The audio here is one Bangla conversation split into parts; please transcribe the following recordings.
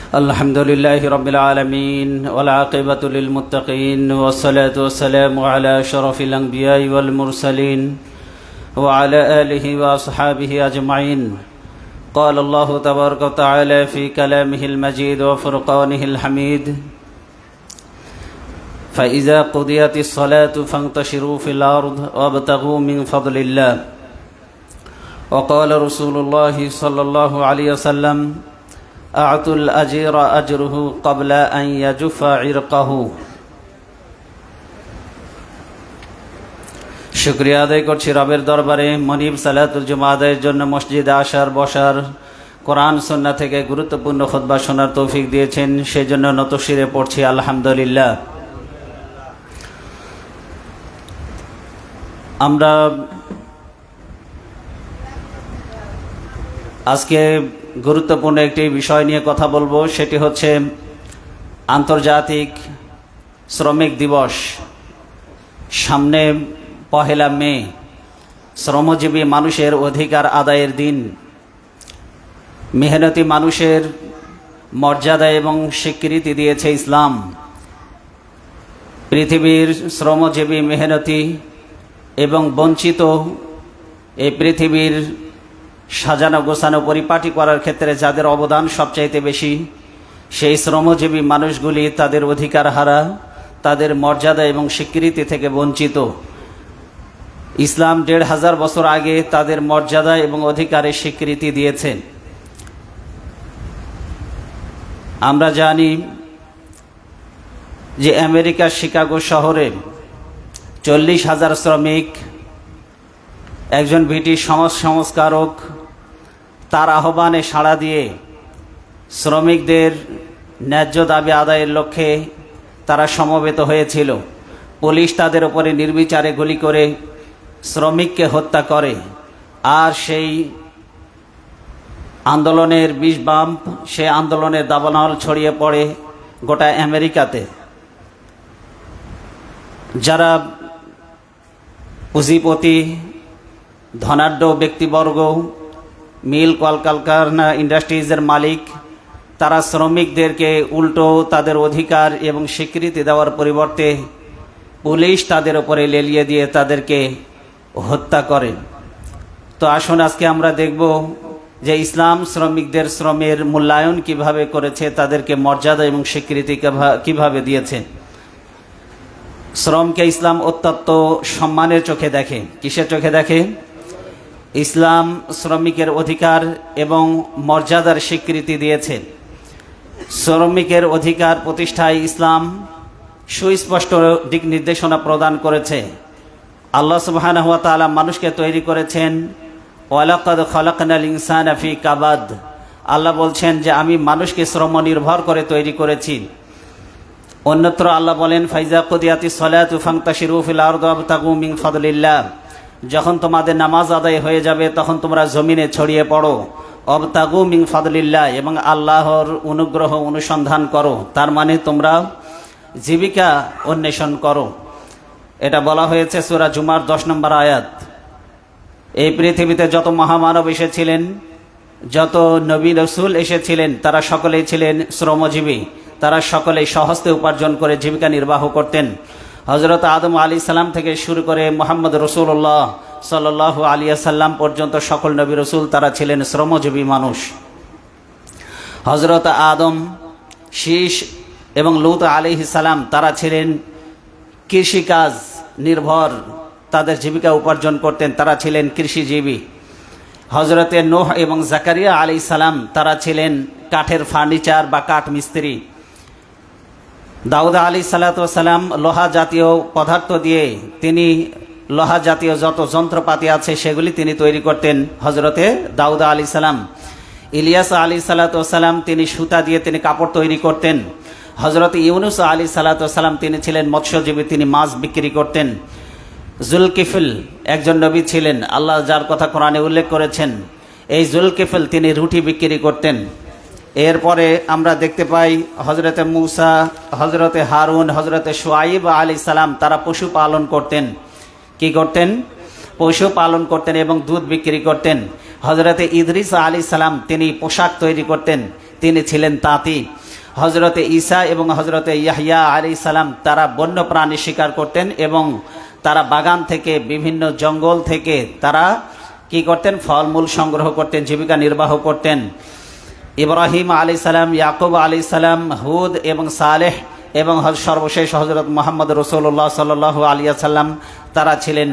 الحمد لله رب العالمين والعاقبة للمتقين والصلاة والسلام على شرف الأنبياء والمرسلين وعلى آله وأصحابه أجمعين. قال الله تبارك وتعالى في كلامه المجيد وفرقانه الحميد: فإذا قضيت الصلاة فانتشروا في الأرض وابتغوا من فضل الله. وقال رسول الله صلى الله عليه وسلم: أعطوا الأجير أجره قبل أن يجف عرقه. শুকরিয়া আদায় করছি রবের দরবারে মনিব সালাতুল জুমা আদায়ের জন্য মসজিদে আসার বসার, কোরআন সুন্নাহ থেকে গুরুত্বপূর্ণ খুতবা শোনার তৌফিক দিয়েছেন, সেই জন্য নতশিরে পড়ছি আলহামদুলিল্লাহ। আমরা আজকে গুরুত্বপূর্ণ একটি বিষয় নিয়ে কথা বলবো, সেটি হচ্ছে আন্তর্জাতিক শ্রমিক দিবস। সামনে 1 মে, শ্রমজীবী মানুষের অধিকার আদায়ের দিন। মেহনতি মানুষের মর্যাদা এবং স্বীকৃতি দিয়েছে ইসলাম। পৃথিবীর শ্রমজীবী, মেহনতি এবং বঞ্চিত এই পৃথিবীর সাজানো গোছানো পরিপাটি করার ক্ষেত্রে যাদের অবদান সবচাইতে বেশি, সেই শ্রমজীবী মানুষগুলি তাদের অধিকার হারা, তাদের মর্যাদা এবং স্বীকৃতি থেকে বঞ্চিত। ইসলাম 1500 বছর আগে তাদের মর্যাদা এবং অধিকারের স্বীকৃতি দিয়েছেন। আমরা জানি যে আমেরিকার শিকাগো শহরে 40,000 শ্রমিক, একজন ব্রিটিশ সমাজ সংস্কারক, তার আহ্বানে সাড়া দিয়ে শ্রমিকদের ন্যায্য দাবি আদায়ের লক্ষ্যে তারা সমবেত হয়েছিল। পুলিশ তাদের উপরে নির্বিচারে গুলি করে শ্রমিককে হত্যা করে, আর সেই আন্দোলনের বিষবাম্প, সেই আন্দোলনের দাবানল ছড়িয়ে পড়ে গোটা আমেরিকাতে। যারা পুঁজিপতি, ধনাঢ্য ব্যক্তিবর্গ, মিল কলকারখানা, ইন্ডাস্ট্রিজের মালিক, তারা শ্রমিকদেরকে উল্টো তাদের অধিকার এবং স্বীকৃতি দেওয়ার পরিবর্তে পুলিশ তাদের উপরে লেলিয়ে দিয়ে তাদেরকে হত্যা করে। তো আসুন আজকে আমরা দেখব যে ইসলাম শ্রমিকদের শ্রমের মূল্যায়ন কিভাবে করেছে, তাদেরকে মর্যাদা এবং স্বীকৃতি কিভাবে দিয়েছে। শ্রমকে ইসলাম অত্যন্ত সম্মানের চোখে দেখে। কিসের চোখে দেখে? ইসলাম শ্রমিকের অধিকার এবং মর্যাদার স্বীকৃতি দিয়েছে। শ্রমিকের অধিকার প্রতিষ্ঠায় ইসলাম সুস্পষ্ট দিক নির্দেশনা প্রদান করেছে। আল্লাহ সুবহানাহু ওয়া তাআলা মানুষকে তৈরি করেছেন ওয়ালাকাদ খালাকনাল ইনসানা ফি কাবাদ। আল্লাহ বলছেন যে আমি মানুষকে শ্রম নির্ভর করে তৈরি করেছি। অন্যত্র আল্লাহ বলেন ফাইজা কুদিয়াতিস সালাতু ফান্তাশিরু ফিল আরদি ওয়াবতাগু মিন ফাদলিল্লাহ। যখন তোমাদের নামাজ আদায় হয়ে যাবে তখন তোমরা জমিনে ছড়িয়ে পড়ো, ওয়াবতাগু মিন ফাদলিল্লাহ, এবং আল্লাহর অনুগ্রহ অনুসন্ধান করো। তার মানে তোমরা জীবিকা অন্বেষণ করো। এটা বলা হয়েছে সূরা জুমার 10 নম্বর আয়াত। এই পৃথিবীতে যত মহামানব এসেছিলেন, যত নবী রাসূল এসেছিলেন, তারা সকলেই ছিলেন শ্রমজীবী। তারা সকলেই স্বহস্তে উপার্জন করে জীবিকা নির্বাহ করতেন। হযরত আদম আলাইহিস সালাম থেকে শুরু করে মুহাম্মদ রাসূলুল্লাহ সাল্লাল্লাহু আলাইহি ওয়াসাল্লাম পর্যন্ত সকল নবী রাসূল তারা ছিলেন শ্রমজীবী মানুষ। হযরত আদম, শীষ এবং লূত আলাইহিস সালাম তারা ছিলেন কৃষিকাজ নির্ভর, তাদের জীবিকা উপার্জন করতেন, তারা ছিলেন কৃষিজীবী। হযরতে নূহ এবং জাকারিয়া আলাইহিস সালাম তারা ছিলেন কাঠের ফার্নিচার বা কাঠ মিস্ত্রি। দাউদ আলাইহিস সালাতু ওয়াস সালাম লোহা জাতীয় পদার্থ দিয়ে তিনি লোহা জাতীয় যত যন্ত্রপাতি আছে সেগুলি তিনি তৈরি করতেন, হযরতে দাউদ আলাইহিস সালাম। ইলিয়াস আলাইহিস সালাতু ওয়াস সালাম তিনি সুতা দিয়ে তিনি কাপড় তৈরি করতেন। হযরত ইউনুস আলাইহিস সালাতু ওয়াস সালাম তিনি ছিলেন মৎস্যজীবী, তিনি মাছ বিক্রি করতেন। জুলকিফল একজন নবী ছিলেন, আল্লাহ যার কথা কোরআনে উল্লেখ করেছেন। এই জুলকিফল তিনি রুটি বিক্রি করতেন। এরপরে আমরা দেখতে পাই হযরতে মূসা, হযরতে হারুন, হযরতে শুআইব আলাইহিস সালাম তারা পশু পালন করতেন। কি করতেন? পশু পালন করতেন এবং দুধ বিক্রি করতেন। হযরতে ইদ্রিস আলাইহিস সালাম তিনি পোশাক তৈরি করতেন, তিনি ছিলেন তাঁতি। হজরতে ঈসা এবং হজরতে ইয়াহইয়া আলাইহিস সালাম তারা বন্য প্রাণী শিকার করতেন এবং তারা বাগান থেকে বিভিন্ন জঙ্গল থেকে তারা কি করতেন, ফলমূল সংগ্রহ করতেন, জীবিকা নির্বাহ করতেন। ইব্রাহিম আলাইহিস সালাম, ইয়াকুব আলাইহিস সালাম, হুদ এবং সালেহ এবং সর্বশেষ হজরত মুহাম্মদ রাসূলুল্লাহ সাল্লাল্লাহু আলাইহি ওয়াসাল্লাম তারা ছিলেন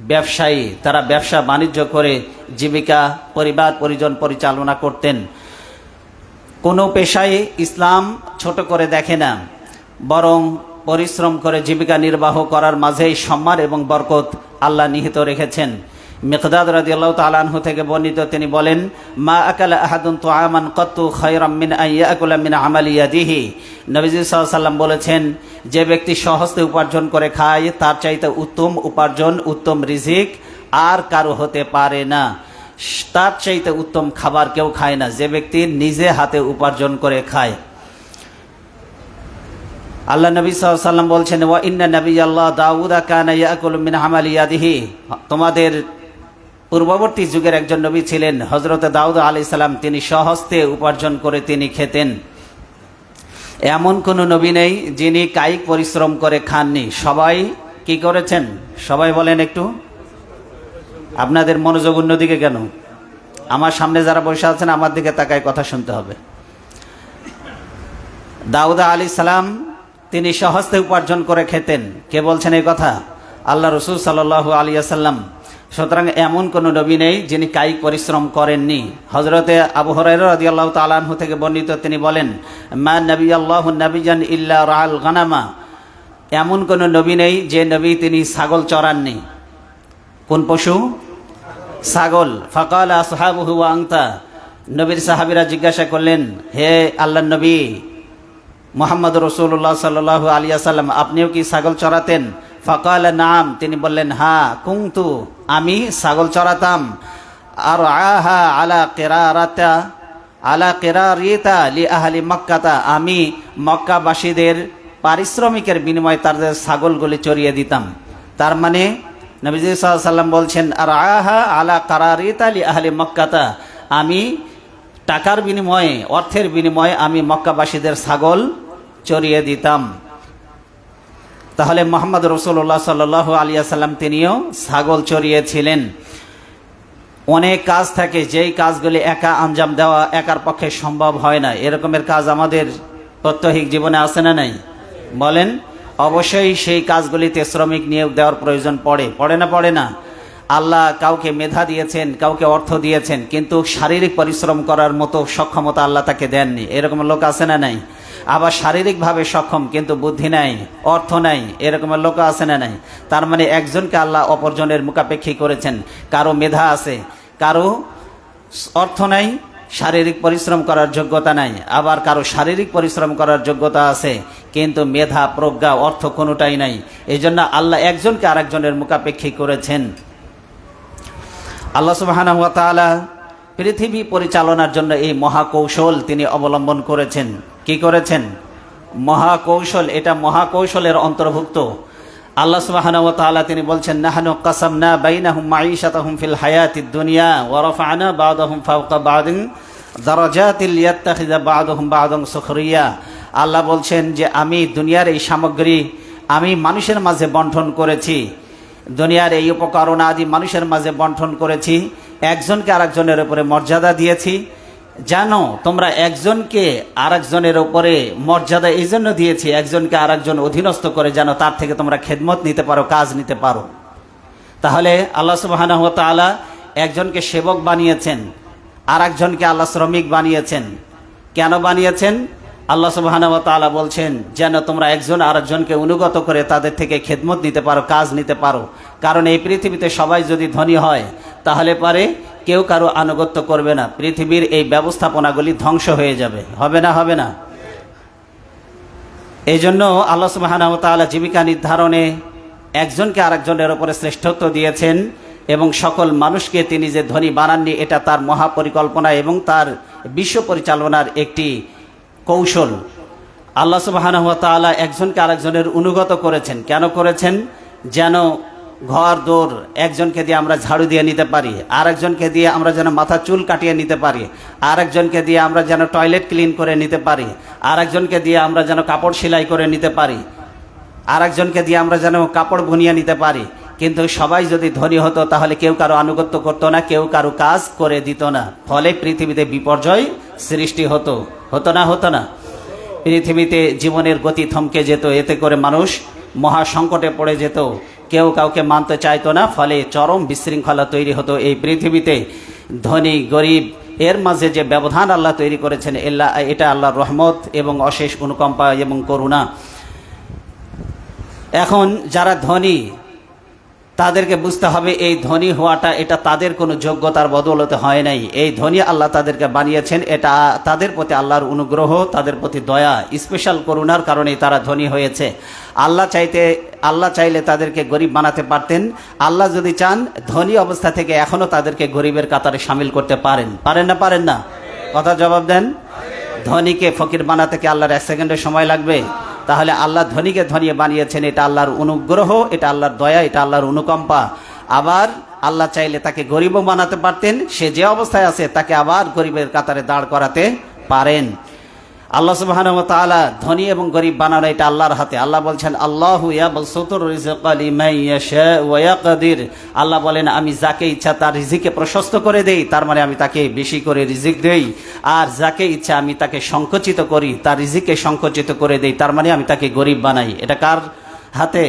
ব্যবসায়ী। তারা ব্যবসা বাণিজ্য করে জীবিকা পরিবার পরিজন পরিচালনা করতেন। কোনো পেশায় ইসলাম ছোট করে দেখে না, বরং পরিশ্রম করে জীবিকা নির্বাহ করার মাঝেই সম্মান এবং বরকত আল্লাহ নিহিত রেখেছেন। মিকদাদ রাদিয়াল্লাহু তাআলা আনহু থেকে বর্ণিত, তিনি বলেন, মা আকালা আহাদুন তুআমান কাত্তু খায়রাম মিন আন ইয়াকুলা মিন আমালি ইয়াদিহি। নবীজি সাল্লাল্লাহু আলাইহি ওয়াসাল্লাম বলেছেন, যে ব্যক্তি সহজে উপার্জন করে খায় তার চাইতে উত্তম উপার্জন, উত্তম রিজিক আর কারো হতে পারে না। তার চাইতে উত্তম খাবার কেউ খায় না যে ব্যক্তি নিজে হাতে উপার্জন করে খায়। আল্লাহ নবী সাল্লাল্লাহু আলাইহি ওয়াসাল্লাম বলছেন, ওয়া ইন্না নাবিয়াল্লাহ দাউদা কানা ইয়াকুলু মিন আমালি ইয়াদিহি। তোমাদের পূর্ববর্তী যুগের একজন নবী ছিলেন হযরত দাউদ আলাইহিস সালাম, তিনি স্বহস্তে উপার্জন করে তিনি খেতেন। এমন কোন নবী নেই যিনি কায়িক পরিশ্রম করে খাননি। সবাই কি করেছেন? সবাই বলেন একটু। আপনাদের মনোযোগ অন্যদিকে কেন? আমার সামনে যারা বসে আছেন আমার দিকে তাকায় কথা শুনতে হবে। দাউদ আলাইহিস সালাম তিনি স্বহস্তে উপার্জন করে খেতেন। কে বলছেন এই কথা? আল্লাহ রাসূল সাল্লাল্লাহু আলাইহি ওয়াসাল্লাম। সুতরাং এমন কোন নবী নেই যিনি কায়িক পরিশ্রম করেননি। হযরতে আবু হুরায়রা রাদিয়াল্লাহু তাআলা আনহু থেকে বর্ণিত, তিনি বলেন, মা নাবিয়াল্লাহু নাবিয়ান ইল্লা রাআল গানামা। এমন কোন নবী নেই যে নবী তিনি ছাগল চরাননি। কোন পশু? ছাগল। ফাকালা আসহাবুহু ওয়া আনতা। নবীর সাহাবীরা জিজ্ঞাসা করলেন, হে আল্লাহর নবী মুহাম্মদ রাসূলুল্লাহ সাল্লাল্লাহু আলাইহি ওয়াসাল্লাম, আপনিও কি ছাগল চরাতেন? ফাকালা নাম। তিনি বললেন, হ্যাঁ, কুনতু, আমি ছাগল চরাতাম। আর আহা আলা কিরারিতা লি আহলি মক্কাতা। আমি মক্কাবাসীদের পারিশ্রমিকের বিনিময়ে তাদের ছাগলগুলি চড়িয়ে দিতাম। তার মানে নবীজি সাল্লাল্লাহু আলাইহি ওয়াসাল্লাম বলছেন, আর আহা আলা কিরারিতা লি আহলি মক্কাতা, আমি টাকার বিনিময়ে, অর্থের বিনিময়ে আমি মক্কাবাসীদের ছাগল চড়িয়ে দিতাম। তাহলে মুহাম্মদ রাসূলুল্লাহ সাল্লাল্লাহু আলাইহি ওয়াসাল্লাম তিনিও ছাগল চড়িয়েছিলেন। অনেক কাজ থাকে যেই কাজগুলি একা আঞ্জাম দেওয়া একার পক্ষে সম্ভব হয় না। এরকমের কাজ আমাদের প্রত্যহিক জীবনে আছে না নাই? বলেন। অবশ্যই সেই কাজগুলিতে শ্রমিক নিয়োগ দেওয়ার প্রয়োজন পড়ে না? আল্লাহ কাউকে মেধা দিয়েছেন, কাউকে অর্থ দিয়েছেন, কিন্তু শারীরিক পরিশ্রম করার মতো সক্ষমতা আল্লাহ তাকে দেননি। এরকম লোক আছে না নাই? আবার শারীরিকভাবে সক্ষম কিন্তু বুদ্ধি নাই, অর্থ নাই, এরকমের লোক আছে না নাই? তার মানে একজনকে আল্লাহ অপরজনের মুখাপেক্ষী করেছেন। কারো মেধা আছে, কারো অর্থ নাই, শারীরিক পরিশ্রম করার যোগ্যতা নাই। আবার কারো শারীরিক পরিশ্রম করার যোগ্যতা আছে কিন্তু মেধা, প্রজ্ঞা, অর্থ কোনোটাই নাই। এই জন্য আল্লাহ একজনকে আরেকজনের মুখাপেক্ষী করেছেন। আল্লাহ সুবহানাহু ওয়া তাআলা পৃথিবী পরিচালনার জন্য এই মহাকৌশল তিনি অবলম্বন করেছেন। কি করেছেন? মহাকৌশল। এটা মহাকৌশলের অন্তর্ভুক্ত। আল্লাহ সুবহানাহু ওয়া তাআলা তিনি বলছেন, নাহনু কাসামনা বাইনাহুম মাঈশাতাহুম ফিল হায়াতিদ দুনিয়া ওয়া রাফা'না বা'দাহুম ফাওকা বা'দিন দারাজাতিল লিয়াত্তাখিযা বা'দুহুম বা'দান সুখরিয়া। আল্লাহ বলছেন যে আমি দুনিয়ার এই সামগ্রী আমি মানুষের মাঝে বণ্টন করেছি, দুনিয়ার এই উপকরণ আদি মানুষের মাঝে বণ্টন করেছি, একজনকে আরেকজনের উপরে মর্যাদা দিয়েছি। জানো তোমরা একজনকে আরেকজনের উপরে মর্যাদা এই জন্য দিয়েছি, একজনকে আরেকজন অধীনস্থ করে যেন তার থেকে তোমরা খেদমত নিতে পারো, কাজ নিতে পারো। তাহলে আল্লাহ সুবহানাহু ওয়া তাআলা একজনকে সেবক বানিয়েছেন, আরেকজনকে আল্লাহ শ্রমিক বানিয়েছেন। কেন বানিয়েছেন? আল্লাহ সুবহানাহু ওয়া তাআলা বলছেন যেন তোমরা একজন আরেকজনকে অনুগত করে তাদের থেকে খেদমত নিতে পারো, কাজ নিতে পারো। কারণ এই পৃথিবীতে সবাই যদি ধনী হয় তাহলে পারে কেউ কারো আনুগত্য করবে না, পৃথিবীর এই ব্যবস্থাপনাগুলি ধ্বংস হয়ে যাবে। হবে না? হবে না? এই জন্য আল্লাহ সুবহানাহু ওয়া তাআলা জীবিকা নির্ধারণে একজনকে আরেকজনের উপরে শ্রেষ্ঠত্ব দিয়েছেন এবং সকল মানুষকে তিনি যে ধনী বানাননি এটা তার মহাপরিকল্পনা এবং তার বিশ্ব পরিচালনার একটি কৌশল। আল্লাহ সুবহানাহু ওয়া তাআলা একজনকে আরেকজনের অনুগত করেছেন। কেন করেছেন? যেন ঘর দোর একজনকে দিয়ে আমরা ঝাড়ু দিয়ে নিতে পারি, আরেকজনকে দিয়ে আমরা যেন মাথা চুল কাটিয়ে নিতে পারি, আরেকজনকে দিয়ে আমরা যেন টয়লেট ক্লিন করে নিতে পারি, আরেকজনকে দিয়ে আমরা যেন কাপড় সেলাই করে নিতে পারি, আরেকজনকে দিয়ে আমরা যেন কাপড় বুনিয়ে নিতে পারি। কিন্তু সবাই যদি ধনী হতো তাহলে কেউ কারো আনুগত্য করতো না, কেউ কারো কাজ করে দিত না। ফলে পৃথিবীতে বিপর্যয় সৃষ্টি হতো না। পৃথিবীতে জীবনের গতি থমকে যেত, এতে করে মানুষ মহা সংকটে পড়ে যেত, কেউ কাউকে মানতে চাইতো না। ফলে চরম বিশৃঙ্খলা তৈরি হতো এই পৃথিবীতে। ধনী গরিব এর মাঝে যে ব্যবধান আল্লাহ তৈরি করেছেন, এটা আল্লাহর রহমত এবং অশেষ অনুকম্পা এবং করুণা। এখন যারা ধনী তাদেরকে বুঝতে হবে এই ধনী হওয়াটা এটা তাদের কোনো যোগ্যতার বদৌলতে হয় নাই। এই ধনী আল্লাহ তাদেরকে বানিয়েছেন, এটা তাদের প্রতি আল্লাহর অনুগ্রহ, তাদের প্রতি দয়া, স্পেশাল করুণার কারণেই তারা ধনী হয়েছে। আল্লাহ চাইলে তাদেরকে গরিব বানাতে পারতেন। আল্লাহ যদি চান ধনী অবস্থা থেকে এখনো তাদেরকে গরিবের কাতারে সামিল করতে পারেন না? কথা জবাব দেন। ধনীকে ফকির বানাতে কি আল্লাহর 1 সেকেন্ডের সময় লাগবে? তাহলে আল্লাহ ধনীকে ধনী বানিয়েছেন, এটা আল্লাহর অনুগ্রহ, এটা আল্লাহর দয়া, এটা আল্লাহর অনুকম্পা। আবার আল্লাহ চাইলে তাকে গরিবও বানাতে পারতেন, সে যে অবস্থায় আছে তাকে আবার গরিবের কাতারে দাঁড় করাতে পারেন। আল্লাহ সুবহানাহু ওয়া তাআলা ধনী এবং গরিব বানানো এটা আল্লাহর হাতে। আল্লাহ বলছেন আল্লাহু ইয়াবসুতুর রিজকা লিমান ইয়াশা ওয়া ইয়াকদির। আল্লাহ বলেন আমি যাকে ইচ্ছা তার রিজিকে প্রশস্ত করে দেই, তার মানে আমি তাকে বেশি করে রিজিক দেই। আর যাকে ইচ্ছা আমি তাকে সংকুচিত করি, তার রিজিকে সংকুচিত করে দেই, তার মানে আমি তাকে গরিব বানাই। এটা কার হাতে?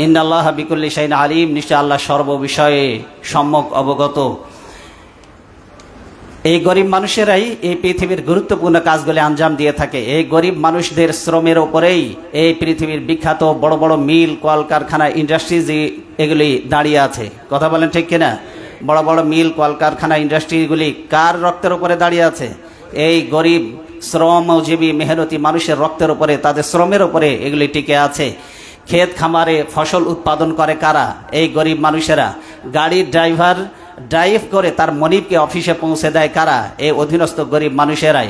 ইন্নাল্লাহা বিকুল্লি শাইইন আলিম। নিশ্চয় আল্লাহ সর্ববিষয়ে সম্যক অবগত। এই গরিব মানুষেরাই এই পৃথিবীর গুরুত্বপূর্ণ কাজগুলি আঞ্জাম দিয়ে থাকে। এই গরিব মানুষদের শ্রমের ওপরেই এই পৃথিবীর বিখ্যাত বড় বড় মিল, কলকারখানা, ইন্ডাস্ট্রিজ এগুলি দাঁড়িয়ে আছে। কথা বলেন ঠিক কিনা? বড় বড় মিল, কলকারখানা, ইন্ডাস্ট্রিগুলি কার রক্তের উপরে দাঁড়িয়ে আছে? এই গরিব শ্রমজীবী মেহনতি মানুষের রক্তের উপরে, তাদের শ্রমের উপরে এগুলি টিকে আছে। ক্ষেত খামারে ফসল উৎপাদন করে কারা? এই গরিব মানুষেরা। গাড়ির ড্রাইভার ড্রাইভ করে তার মনিবকে অফিসে পৌঁছে দেয় কারা? এই অধীনস্থ গরিব মানুষেরাই।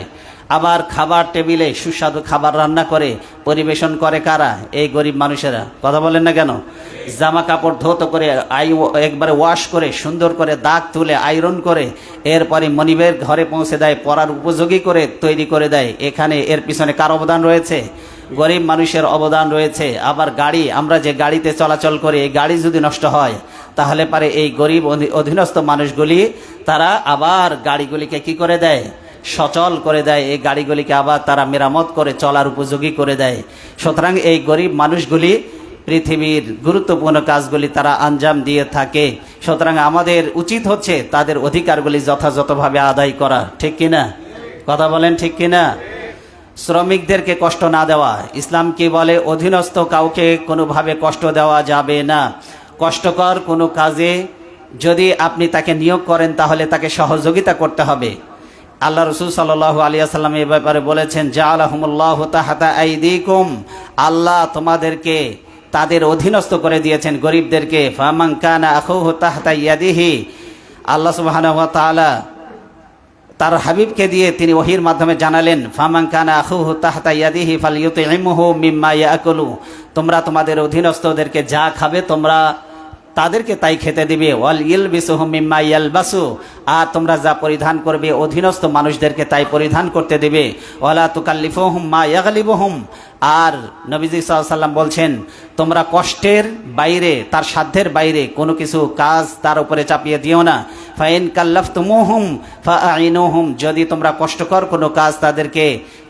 আবার খাবার টেবিলে সুস্বাদু খাবার রান্না করে পরিবেশন করে কারা? এই গরিব মানুষেরা। কথা বলেন না কেন? জামা কাপড় ধৌত করে একবারে ওয়াশ করে সুন্দর করে দাগ তুলে আয়রন করে এরপরে মনিবের ঘরে পৌঁছে দেয়, পরার উপযোগী করে তৈরি করে দেয়। এখানে এর পিছনে কার অবদান রয়েছে? গরিব মানুষের অবদান রয়েছে। আবার গাড়ি, আমরা যে গাড়িতে চলাচল করি, এই গাড়ি যদি নষ্ট হয় তাহলে পারে এই গরিব অধীনস্থ মানুষগুলি তারা আবার গাড়িগুলিকে কি করে দেয়? সচল করে দেয়। এই গাড়িগুলিকে আবার তারা মেরামত করে চলার উপযোগী করে দেয়। সুতরাং এই গরিব মানুষগুলি পৃথিবীর গুরুত্বপূর্ণ কাজগুলি তারা আঞ্জাম দিয়ে থাকে। সুতরাং আমাদের উচিত হচ্ছে তাদের অধিকারগুলি যথাযথভাবে আদায় করা। ঠিক কিনা? কথা বলেন ঠিক কিনা? শ্রমিকদেরকে কষ্ট না দেওয়া। ইসলাম কি বলে? অধীনস্থ কাউকে কোনোভাবে কষ্ট দেওয়া যাবে না। কষ্টকর কোনো কাজে যদি আপনি তাকে নিয়োগ করেন তাহলে তাকে সহযোগিতা করতে হবে। আল্লাহ রাসূল সাল্লাল্লাহু আলাইহি ওয়াসাল্লাম এই ব্যাপারে বলেছেন, জাআলাহুমুল্লাহু তাহতা আইদিকুম। আল্লাহ তোমাদেরকে তাদের অধীনস্থ করে দিয়েছেন, গরিবদেরকে। ফামান কানা আখুহু তাহতা ইয়াদিহি। আল্লাহ সুবহানাহু ওয়া তাআলা তার হাবিবকে দিয়ে তিনি ওহির মাধ্যমে জানালেন, ফামান কানা আখুহু তাহতা ইয়াদিহি ফালইউতিমহু মিম্মা ইয়াকুলু। তোমরা তোমাদের অধীনস্থদেরকে যা খাবে তোমরা তাদেরকে তাই খেতে দিবে। ওয়াল ইলবিসুহুম মিম্মা ইয়ালবাসু। আর তোমরা যা পরিধান করবে অধীনস্থ মানুষদেরকে তাই পরিধান করতে দেবে। ওয়ালা তুকাল্লিফুহুম মা ইয়াগলিবুহুম। আর নবীজি সাল্লাল্লাহু আলাইহি ওয়াসাল্লাম বলছেন, তোমরা কষ্টের বাইরে, তার সাধ্যের বাইরে কোনো কিছু কাজ তার উপরে চাপিয়ে দিও না। ফাইন কাল্লাফতুমুহুম ফাআইনুহুম। যদি তোমরা কষ্টকর কোনো কাজ তাদেরকে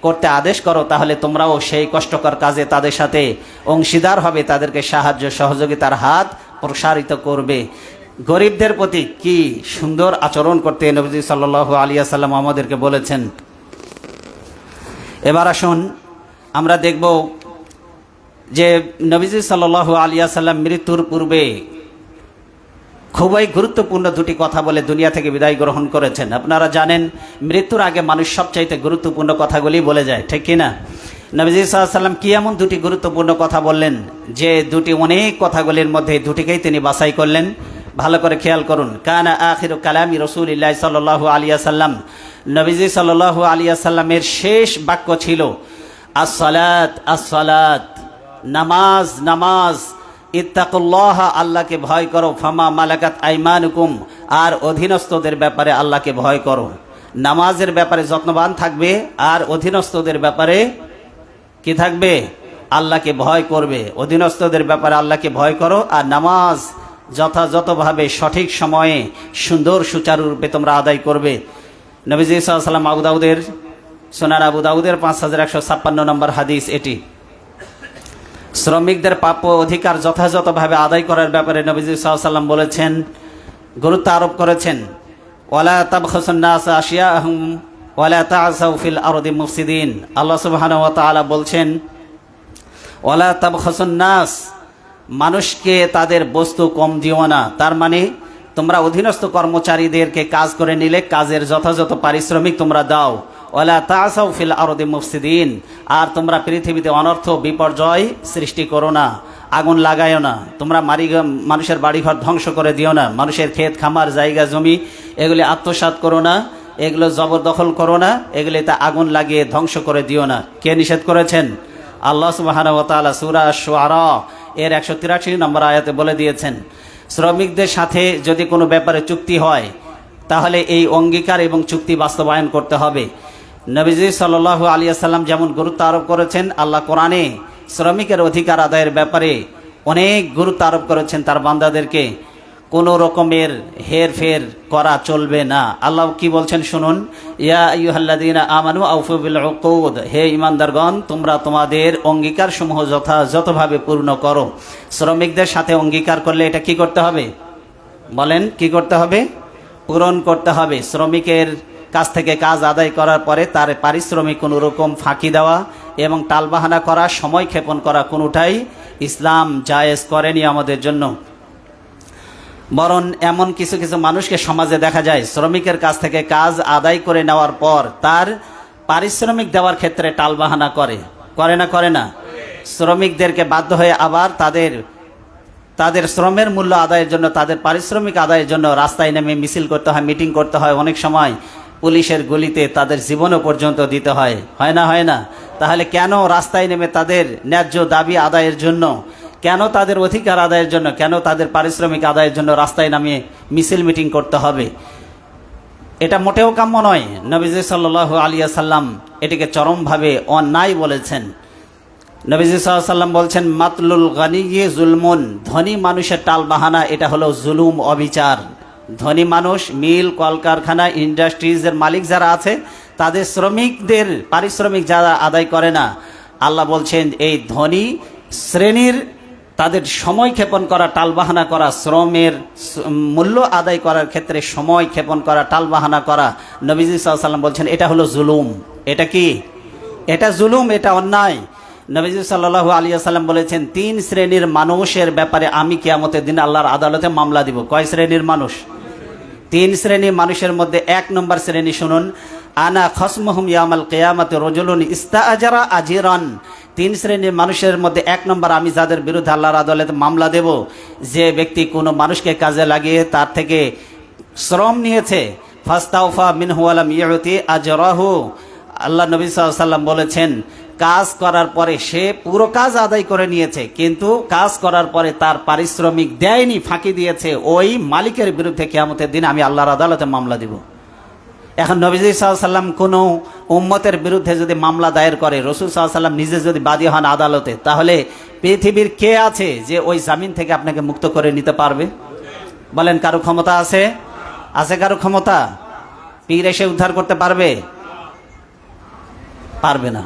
করতে আদেশ করো তাহলে তোমরাও সেই কষ্টকর কাজে তাদের সাথে অংশীদার হবে, তাদেরকে সাহায্য সহযোগিতার হাত প্রসারিত করবে। গরিবদের প্রতি কি সুন্দর আচরণ করতে নবীজি সাল্লাল্লাহু আলাইহি ওয়াসাল্লাম আমাদেরকে বলেছেন। এবার আসুন আমরা দেখব যে নবীজি সাল্লাল্লাহু আলাইহি ওয়াসাল্লাম মৃত্যুর পূর্বে খুবই গুরুত্বপূর্ণ দুটি কথা বলে দুনিয়া থেকে বিদায় গ্রহণ করেছেন। আপনারা জানেন মৃত্যুর আগে মানুষ সবচাইতে গুরুত্বপূর্ণ কথাগুলি বলে যায়, ঠিক কিনা? নবীজি সাল্লাল্লাহু আলাইহি ওয়াসাল্লাম কি এমন দুটি গুরুত্বপূর্ণ কথা বললেন যে দুটি অনেক কথাগুলির মধ্যে দুটিকেই তিনি বাছাই করলেন? ভালো করে খেয়াল করুন। কানা আখিরু কালামি রাসূলিল্লাহি সাল্লাল্লাহু আলাইহি ওয়াসাল্লাম। নবীজি সাল্লাল্লাহু আলাইহি ওয়াসাল্লামের শেষ বাক্য ছিল আসসালাত আসসালাত। নামাজ নামাজ। ইত্তাকুল্লাহ, আল্লাহকে ভয় করো, ফামা মালাকাত আইমানুকুম, আর অধীনস্থদের ব্যাপারে আল্লাহকে ভয় করো। নামাজের ব্যাপারে যত্নবান থাকবে, আর অধীনস্থদের ব্যাপারে কি থাকবে? আল্লাহকে ভয় করবে। অধীনস্থদের ব্যাপারে আল্লাহকে ভয় করো, আর নামাজ যথাযথভাবে সঠিক সময়ে সুন্দর সুচারুরূপে তোমরা আদায় করবে। নবীজি সাল্লাল্লাহু আলাইহি ওয়াসাল্লাম আবু দাউদের, সুনান আবু দাউদের 5156 নম্বর হাদিস এটি। শ্রমিকদের প্রাপ্য অধিকার যথাযথভাবে আদায় করার ব্যাপারে নবীজি সাল্লাল্লাহু আলাইহি ওয়াসাল্লাম বলেছেন, গুরুত্ব আরোপ করেছেন, ওয়ালা তাবখাসুন নাস আশিয়াহুম ওয়ালা তা'সাউ ফিল আরদি মুফসিদিন। আল্লাহ সুবহানাহু ওয়া তাআলা বলছেন, ওয়ালা তাবখাসুন নাস, মানুষকে তাদের বস্তু কম দিও না। তার মানে তোমরা অধীনস্থ কর্মচারীদেরকে কাজ করে নিলে কাজের যথাযথ পারিশ্রমিক তোমরা দাও। ওয়ালা তা'সাউ ফিল আরদি মুফসিদিন, আর তোমরা পৃথিবীতে অনর্থ বিপর্যয় সৃষ্টি করো না, আগুন লাগায়ও না, তোমরা মানুষের বাড়িঘর ধ্বংস করে দিও না, মানুষের ক্ষেত খামার জায়গা জমি এগুলি আত্মসাৎ করো না, এগুলো জবরদখল করো না, এগুলিতে আগুন লাগিয়ে ধ্বংস করে দিও না। কে নিষেধ করেছেন? আল্লাহ সুবহানাহু ওয়া তাআলা সূরা আশ-শুআরা এর 183 নম্বর আয়াতে বলে দিয়েছেন, শ্রমিকদের সাথে যদি কোনো ব্যাপারে চুক্তি হয় তাহলে এই অঙ্গীকার এবং চুক্তি বাস্তবায়ন করতে হবে। নবীজি সাল্লাল্লাহু আলাইহি ওয়াসাল্লাম যেমন গুরুত্ব আরোপ করেছেন, আল্লাহ কোরআনে শ্রমিকের অধিকার আদায়ের ব্যাপারে অনেক গুরুত্ব আরোপ করেছেন তার বান্দাদেরকে। কোনো রকমের হেরফের করা চলবে না। আল্লাহ কি বলছেন শুনুন, ইয়া আইয়ুহাল্লাযীনা আমানু আউফু বিল উকুদ, হে ঈমানদারগণ তোমরা তোমাদের অঙ্গীকার সমূহ যথাযথভাবে পূর্ণ করো। শ্রমিকদের সাথে অঙ্গীকার করলে এটা কি করতে হবে? বলেন কি করতে হবে? পূরণ করতে হবে। শ্রমিকের কাছ থেকে কাজ আদায় করার পরে তার পারিশ্রমিক কোনো রকম ফাঁকি দেওয়া এবং টালবাহানা করা, সময় ক্ষেপণ করা কোনোটাই ইসলাম জায়েজ করেনি আমাদের জন্য। বরং এমন কিছু কিছু মানুষকে সমাজে দেখা যায় শ্রমিকের কাছ থেকে কাজ আদায় করে নেওয়ার পর তার পারিশ্রমিক দেওয়ার ক্ষেত্রে টালবাহানা করে না? শ্রমিকদেরকে বাধ্য হয়ে আবার তাদের শ্রমের মূল্য আদায়ের জন্য, তাদের পারিশ্রমিক আদায়ের জন্য রাস্তায় নেমে মিছিল করতে হয়, মিটিং করতে হয়, অনেক সময় পুলিশের গুলিতে তাদের জীবনও পর্যন্ত দিতে হয় না? তাহলে কেন রাস্তায় নেমে তাদের ন্যায্য দাবি আদায়ের জন্য, কেন তাদের অধিকার আদায়ের জন্য, কেন তাদের পারিশ্রমিক আদায়ের জন্য রাস্তায় নামিয়ে মিছিল মিটিং করতে হবে? এটা মোটেও কাম্য নয়। নবীজি সাল্লাল্লাহু আলাইহি ওয়াসাল্লাম এটিকে চরমভাবে অন্যায় বলেছেন। নবীজি সাল্লাল্লাহু আলাইহি ওয়াসাল্লাম বলছেন, মাতলুল গানিয়্যি জুলমুন, ধনী মানুষের টালবাহানা এটা হলো জুলুম, অবিচার। ধনী মানুষ, মিল কলকারখানা ইন্ডাস্ট্রিজের মালিক যারা আছে তাদের শ্রমিকদের পারিশ্রমিক যারা আদায় করে না, আল্লাহ বলছেন এই ধনী শ্রেণীর তাদের সময় ক্ষেপণ করা, টালবাহানা করা, শ্রমের মূল্য আদায় করার ক্ষেত্রে সময় ক্ষেপণ করা, টালবাহানা করা, নবীজি সাল্লাল্লাহু আলাইহি ওয়াসাল্লাম বলছেন এটা হলো জুলুম। এটা কি? এটা জুলুম, এটা অন্যায়। নবীজি সাল্লাল্লাহু আলাইহি ওয়াসাল্লাম বলেছেন 3 শ্রেণীর মানুষের ব্যাপারে আমি কিয়ামতের দিন আল্লাহর আদালতে মামলা দিব। কয় শ্রেণীর মানুষ? 3 শ্রেণীর মানুষের মধ্যে 1 নম্বর শ্রেণী শুনুন, আনা খসমুহুম ইয়াউমাল কিয়ামাতি রাজুলুন ইস্তাআজারা আজিরান। 3 শ্রেণীর মানুষের মধ্যে 1 নম্বর, আমি যাদের বিরুদ্ধে আল্লাহর আদালতে মামলা দেব, যে ব্যক্তি কোনো মানুষকে কাজে লাগিয়ে তার থেকে শ্রম নিয়েছে, ফাস্তাওফা মিনহু ওয়া লাম ইউতি আজরাহু। আল্লাহ নবী সাল্লাল্লাহু আলাইহি ওয়াসাল্লাম বলেছেন কাজ করার পরে সে পুরো কাজ আদায় করে নিয়েছে, কিন্তু কাজ করার পরে তার পারিশ্রমিক দেয়নি, ফাঁকি দিয়েছে, ওই মালিকের বিরুদ্ধে কিয়ামতের দিন আমি আল্লাহর আদালতে মামলা দিব। এখন নবীজি সাল্লাল্লাহু আলাইহি ওয়াসাল্লাম কোনো উম্মতের বিরুদ্ধে যদি মামলা দায়ের করে, রাসূল সাল্লাল্লাহু আলাইহি ওয়াসাল্লাম নিজে যদি বাদী হন আদালতে, তাহলে পৃথিবীর কে আছে যে ওই জামিন থেকে আপনাকে মুক্ত করে নিতে পারবে? বলেন কারো ক্ষমতা আছে? আছে কারো ক্ষমতা? পীর এসে উদ্ধার করতে পারবে? পারবে না।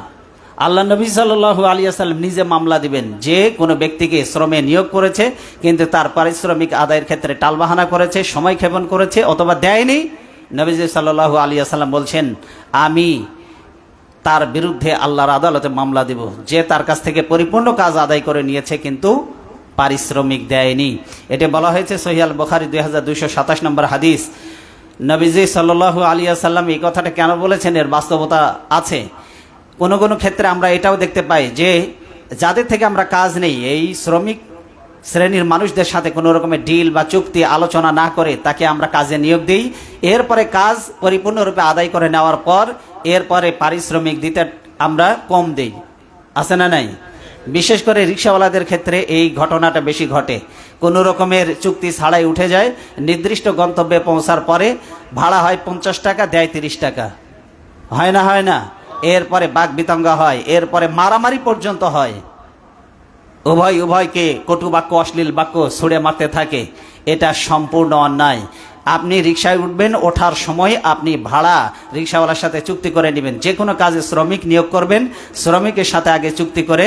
আল্লাহ নবী সাল্লাল্লাহু আলাইহি ওয়াসাল্লাম নিজে মামলা দিবেন যে কোনো ব্যক্তিকে শ্রমে নিয়োগ করেছে কিন্তু তার পারিশ্রমিক আদায়ের ক্ষেত্রে টালবাহানা করেছে, সময় ক্ষেপণ করেছে অথবা দেয়নি, নবীজি সাল্লাল্লাহু আলাইহি ওয়াসাল্লাম বলছেন আমি তার বিরুদ্ধে আল্লাহর আদালতে মামলা দেব, যে তার কাছ থেকে পরিপূর্ণ কাজ আদায় করে নিয়েছে কিন্তু পারিশ্রমিক দেয়নি। এটা বলা হয়েছে সহিহ আল বুখারী 2227 নম্বর হাদিস। নবীজি সাল্লাল্লাহু আলাইহি ওয়াসাল্লাম এই কথাটা কেন বলেছেন এর বাস্তবতা আছে। কোনো কোনো ক্ষেত্রে আমরা এটাও দেখতে পাই যে যাদের থেকে আমরা কাজ নেই, এই শ্রমিক শ্রেণীর মানুষদের সাথে কোনো রকমের ডিল বা চুক্তি আলোচনা না করে তাকে আমরা কাজে নিয়োগ দিই, এরপরে কাজ পরিপূর্ণরূপে আদায় করে নেওয়ার পর এরপরে পারিশ্রমিক দিতে আমরা কম দেই। আছে না নাই? বিশেষ করে রিক্সাওয়ালাদের ক্ষেত্রে এই ঘটনাটা বেশি ঘটে। কোনো রকমের চুক্তি ছাড়াই উঠে যায়, নির্দিষ্ট গন্তব্যে পৌঁছার পরে ভাড়া হয় 50 টাকা, দেয় 30 টাকা। হয় না? হয় না? এরপরে বাক বিতঙ্গা হয়, এরপরে মারামারি পর্যন্ত হয়। উভয়কে কটু বাক্য, অশ্লীল বাক্য ছুড়ে মারতে থাকে। এটা সম্পূর্ণ অন্যায়। আপনি রিক্সায় উঠবেন, ওঠার সময় আপনি ভাড়া রিক্সাওয়ালার সাথে চুক্তি করে নেবেন। যে কোনো কাজে শ্রমিক নিয়োগ করবেন, শ্রমিকের সাথে আগে চুক্তি করে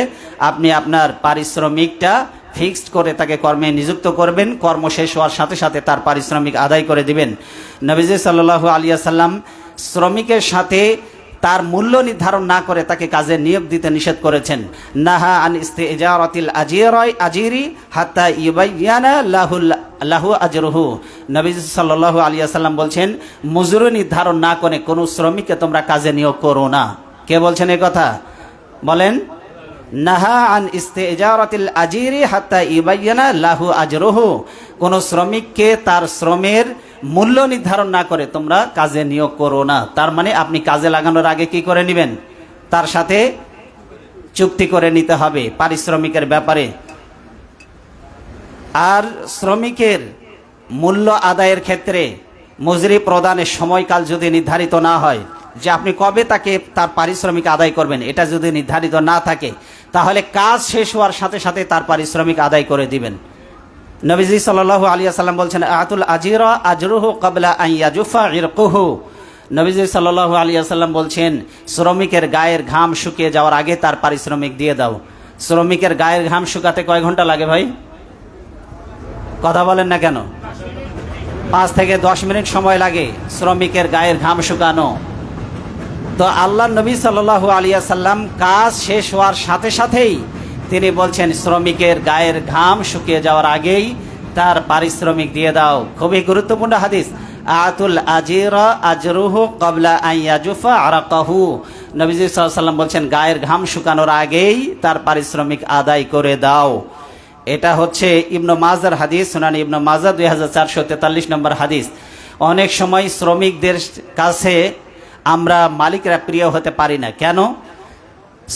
আপনি আপনার পারিশ্রমিকটা ফিক্সড করে তাকে কর্মে নিযুক্ত করবেন। কর্ম শেষ হওয়ার সাথে সাথে তার পারিশ্রমিক আদায় করে দিবেন। নবীজি সাল্লাল্লাহু আলাইহি ওয়াসাল্লাম শ্রমিকের সাথে তার মূল্য নির্ধারণ না করে তাকে কাজে নিয়োগ দিতে নিষেধ করেছেন। নাহা আন ইস্তিজারাতিল আজিরি হাত্তা ইউবাইয়ানা লাহু আজরুহু। নবী সাল্লাল্লাহু আলাইহি ওয়াসাল্লাম বলছেন, মজুরি নির্ধারণ না করে কোনো শ্রমিককে তোমরা কাজে নিয়োগ করো না। কে বলছেন এই কথা? বলেন। নাহা আন ইস্তিজারাতিল আজিরি হাত্তা ইউবাইয়ানা লাহু আজরুহু। কোন শ্রমিককে তার শ্রমের মূল্য নির্ধারণ না করে তোমরা কাজে নিয়োগ করো না। তার মানে আপনি কাজে লাগানোর আগে কি করে নেবেন? তার সাথে চুক্তি করে নিতে হবে পারিশ্রমিকের ব্যাপারে। আর শ্রমিকের মূল্য আদায়ের ক্ষেত্রে মজুরি প্রদানের সময়কাল যদি নির্ধারিত না হয়, যে আপনি কবে তাকে তার পারিশ্রমিক আদায় করবেন, এটা যদি নির্ধারিত না থাকে, তাহলে কাজ শেষ হওয়ার সাথে সাথে তার পারিশ্রমিক আদায় করে দিবেন। নবীজি সাল্লাল্লাহু আলাইহি ওয়াসাল্লাম বলছেন, আতুল আজিরা আজরুহু ক্বাবলা আন ইয়াজুফা ইরকুহু। নবীজি সাল্লাল্লাহু আলাইহি ওয়াসাল্লাম বলছেন, শ্রমিকের গায়ের ঘাম শুকিয়ে যাওয়ার আগে তার পারিশ্রমিক দিয়ে দাও। শ্রমিকের গায়ের ঘাম শুকাতে কয় ঘন্টা লাগে ভাই? কথা বলেন না কেন? 5 থেকে 10 মিনিট সময় লাগে শ্রমিকের গায়ের ঘাম শুকানো। তো আল্লাহ নবী সাল্লাল্লাহু আলাইহি ওয়াসাল্লাম কাজ শেষ হওয়ার সাথে সাথেই তিনি বলছেন, শ্রমিকের গায়ের ঘাম শুকিয়ে যাওয়ার আগেই তার পারিশ্রমিক দিয়ে দাও। খুবই গুরুত্বপূর্ণ হাদিস। আতুল আজিরা আজরুহু ক্বাবলা আন ইয়াজুফা আরাকাহু। নবীজি সাল্লাল্লাহু আলাইহি ওয়াসাল্লাম বলছেন, গায়ের ঘাম শুকানোর আগেই তার পারিশ্রমিক আদায় করে দাও। এটা হচ্ছে ইবনে মাজার হাদিস, সুনান ইবনে মাজাহ 2443 নম্বর হাদিস। অনেক সময় শ্রমিকদের কাছে আমরা মালিকরা প্রিয় হতে পারি না। কেন?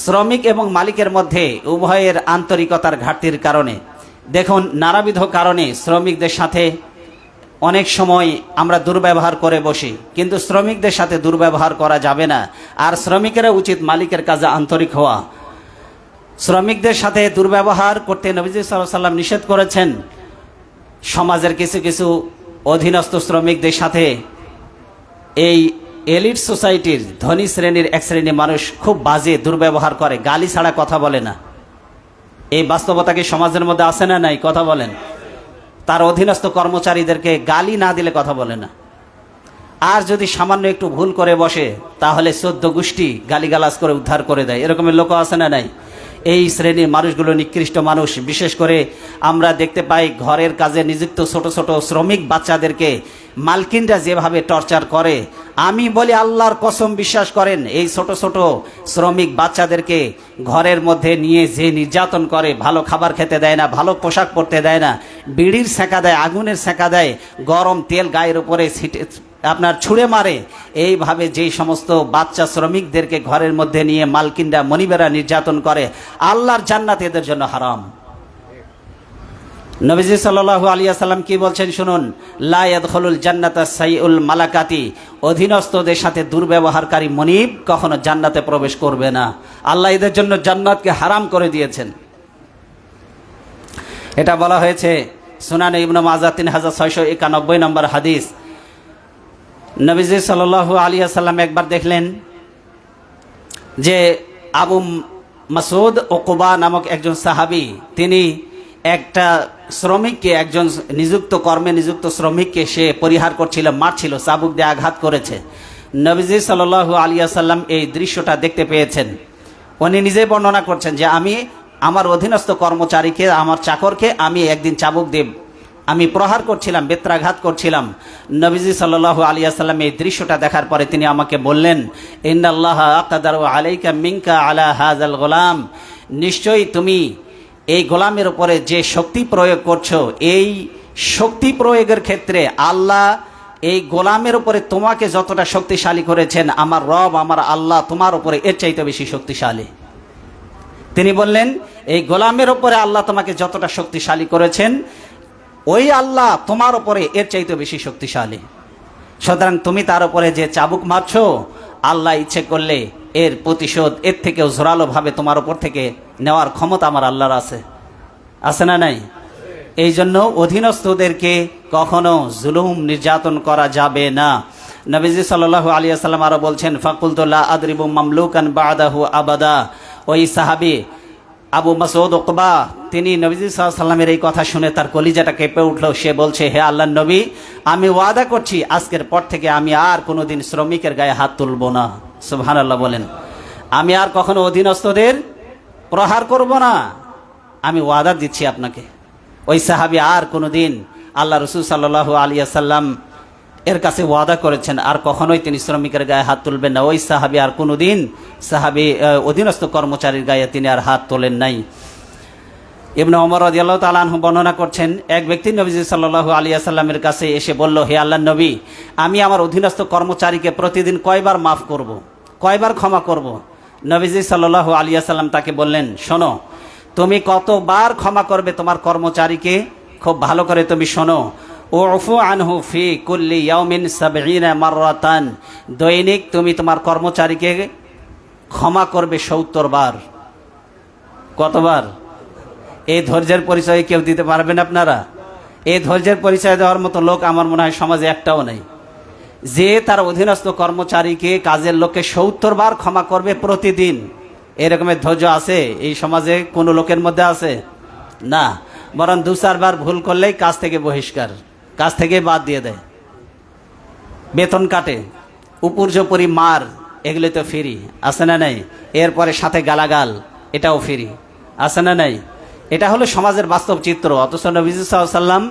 শ্রমিক এবং মালিকের মধ্যে উভয়ের আন্তরিকতার ঘাটতির কারণে। দেখুন, নানাবিধ কারণে শ্রমিকদের সাথে অনেক সময় আমরা দুর্ব্যবহার করে বসি, কিন্তু শ্রমিকদের সাথে দুর্ব্যবহার করা যাবে না। আর শ্রমিকেরা উচিত মালিকের কাজে আন্তরিক হওয়া। শ্রমিকদের সাথে দুর্ব্যবহার করতে নবীজি সাল্লাল্লাহু আলাইহি ওয়াসাল্লাম নিষেধ করেছেন। সমাজের কিছু কিছু অধীনস্থ শ্রমিকদের সাথে এই এলিট সোসাইটির ধনী শ্রেণীর এক শ্রেণীর মানুষ খুব বাজে দুর্ব্যবহার করে, গালি ছাড়া কথা বলে না। এই বাস্তবতা কি সমাজের মধ্যে আছে না নাই? কথা বলেন। তার অধীনস্থ কর্মচারীদেরকে গালি না দিলে কথা বলে না। আর যদি সামান্য একটু ভুল করে বসে, তাহলে 14 গোষ্ঠী গালিগালাজ করে উদ্ধার করে দেয়। এরকমের লোক আছে না নাই? এই শ্রেণীর মানুষগুলো নিকৃষ্ট মানুষ। বিশেষ করে আমরা দেখতে পাই ঘরের কাজে নিযুক্ত ছোট ছোট শ্রমিক বাচ্চাদেরকে মালকিনরা যেভাবে টর্চার করে, আমি বলি আল্লাহর কসম বিশ্বাস করেন, এই ছোট ছোট শ্রমিক বাচ্চাদেরকে ঘরের মধ্যে নিয়ে যে নির্যাতন করে, ভালো খাবার খেতে দেয় না, ভালো পোশাক পরতে দেয় না, বিড়ির সেঁকা দেয়, আগুনের সেঁকা দেয়, গরম তেল গায়ের উপরে আপনার ছুঁড়ে মারে। এইভাবে যেই সমস্ত বাচ্চা শ্রমিকদেরকে ঘরের মধ্যে নিয়ে মালকিনরা মনিবেরা নির্যাতন করে, আল্লাহর জান্নাত এদের জন্য হারাম। নবীজি সাল্লাল্লাহু আলাইহি ওয়াসাল্লাম কি বলছেন শুনুন, লা ইয়াদখুলুল জান্নাতা সাইউল মালাকাতি। অধীনস্থদের সাথে দুর্ব্যবহারকারী মনিব কখনো জান্নাতে প্রবেশ করবে না। আল্লাহ এদের জন্য জান্নাতকে হারাম করে দিয়েছেন। এটা বলা হয়েছে সুনানে ইবনে মাজাহ 3691 নম্বর হাদিস। নবীজি সাল্লাল্লাহু আলাইহি ওয়াসাল্লাম একবার দেখলেন যে আবু মাসউদ উকবা নামক একজন সাহাবী, তিনি একটা শ্রমিককে, একজন কর্মে নিযুক্ত শ্রমিককে সে পরিহার করছিল, মারছিল, চাবুক দিয়ে আঘাত করেছে। নবীজি সাল্লাল্লাহু আলাইহি ওয়াসাল্লাম এই দৃশ্যটা দেখতে পেয়েছেন। উনি নিজেই বর্ণনা করছেন যে আমি আমার অধীনস্থ কর্মচারীকে, আমার চাকরকে আমি একদিন চাবুক দিয়ে আমি প্রহার করছিলাম, বেত্রাঘাত করছিলাম। নবীজি সাল্লাল্লাহু আলাইহি ওয়াসাল্লাম এই দৃশ্যটা দেখার পরে তিনি আমাকে বললেন, ইন্নাল্লাহা আকাদারু আলাইকা মিনকা আলা হাযাল গোলাম। নিশ্চয়ই তুমি এই গোলামের উপরে যে শক্তি প্রয়োগ করছো, এই শক্তি প্রয়োগের ক্ষেত্রে আল্লাহ এই গোলামের উপরে তোমাকে যতটা শক্তিশালী করেছেন, আমার রব, আমার আল্লাহ তোমার উপরে এর চাইতে বেশি শক্তিশালী। তিনি বললেন, এই গোলামের উপরে আল্লাহ তোমাকে যতটা শক্তিশালী করেছেন, ওই আল্লাহ তোমার উপরে এর চাইতে বেশি শক্তিশালী। সুতরাং তুমি তার উপরে যে চাবুক মারছো, আল্লাহ ইচ্ছে করলে এর প্রতিশোধ এর থেকেও জোরালোভাবে তোমার উপর থেকে নেওয়ার ক্ষমতা আমার আল্লাহর আছে। আছে না নাই? এই জন্য অধীনস্থদেরকে কখনো জুলুম নির্যাতন করা যাবে না। নবীজি সাল্লাল্লাহু আলাইহি ওয়াসাল্লাম আরো বলছেন, ফাকুলতু লা আদরিবু মামলুকান বাদাহু আবাদা। ওই সাহাবী আবু মাসউদ উকবা, তিনি নবীজি সাল্লাল্লাহু আলাইহি ওয়াসাল্লামের এই কথা শুনে তার কলিজাটা কেঁপে উঠলো। সে বলছে, হে আল্লাহর নবী, আমি ওয়াদা করছি আজকের পর থেকে আমি আর কোনোদিন শ্রমিকের গায়ে হাত তুলব না। সুবহানাল্লাহ বলেন। আমি আর কখনো অধীনস্থদের প্রহার করব না, আমি ওয়াদা দিচ্ছি আপনাকে। ওই সাহাবী আর কোনোদিন আল্লাহ রাসূল সাল্লাল্লাহু আলাইহি ওয়াসাল্লাম এর কাছে ওয়াদা করেছেন আর কখনোই তিনি শ্রমিকের গায়ে হাত তুলবেন না। ওই সাহাবী আর কোনোদিন অধীনস্থ কর্মচারীর গায়ে তিনি আর হাত তোলেন নাই। ইবনে ওমর রাদিয়াল্লাহু তাআলা আনহু বর্ণনা করছেন, এক ব্যক্তি নবীজি সাল্লাল্লাহু আলাইহি ওয়াসাল্লামের কাছে এসে বলল, হে আল্লাহর নবী, আমি আমার অধীনস্থ কর্মচারীকে প্রতিদিন কয়বার মাফ করব, কয়বার ক্ষমা করব? নবীজি সাল্লাল্লাহু আলাইহি ওয়াসাল্লাম তাকে বললেন, শোনো, তুমি কতবার ক্ষমা করবে তোমার কর্মচারীকে খুব ভালো করে তুমি শোনো। উফু আনহু ফি কুল্লি ইয়াউমিন ৭০ মাররাতান। দৈনিক তুমি তোমার কর্মচারীকে ক্ষমা করবে ৭০ বার। কতবার? এই ধৈর্যের পরিচয় কেউ দিতে পারবেন আপনারা? এই ধৈর্যের পরিচয় দেওয়ার মতো লোক আমার মনে হয় সমাজে একটাও নেই, যে তার অধীনস্থ কর্মচারীকে, কাজের লোককে ৭০ বার ক্ষমা করবে প্রতিদিন। এরকমের ধৈর্য আছে এই সমাজে কোনো লোকের মধ্যে? আছে না। বরং ২-৪ বার ভুল করলেই কাজ থেকে বহিষ্কার, কাজ থেকে বাদ দিয়ে দেয়, বেতন কাটে, উপর্যুপরি মার, এগুলো তো ফ্রি। আছে না নাই? এরপরে সাথে গালাগাল, এটাও ফ্রি। আছে না নাই? এটা হলো সমাজের বাস্তব চিত্র। অথচ নবী সাল্লাল্লাহু আলাইহি ওয়াসাল্লাম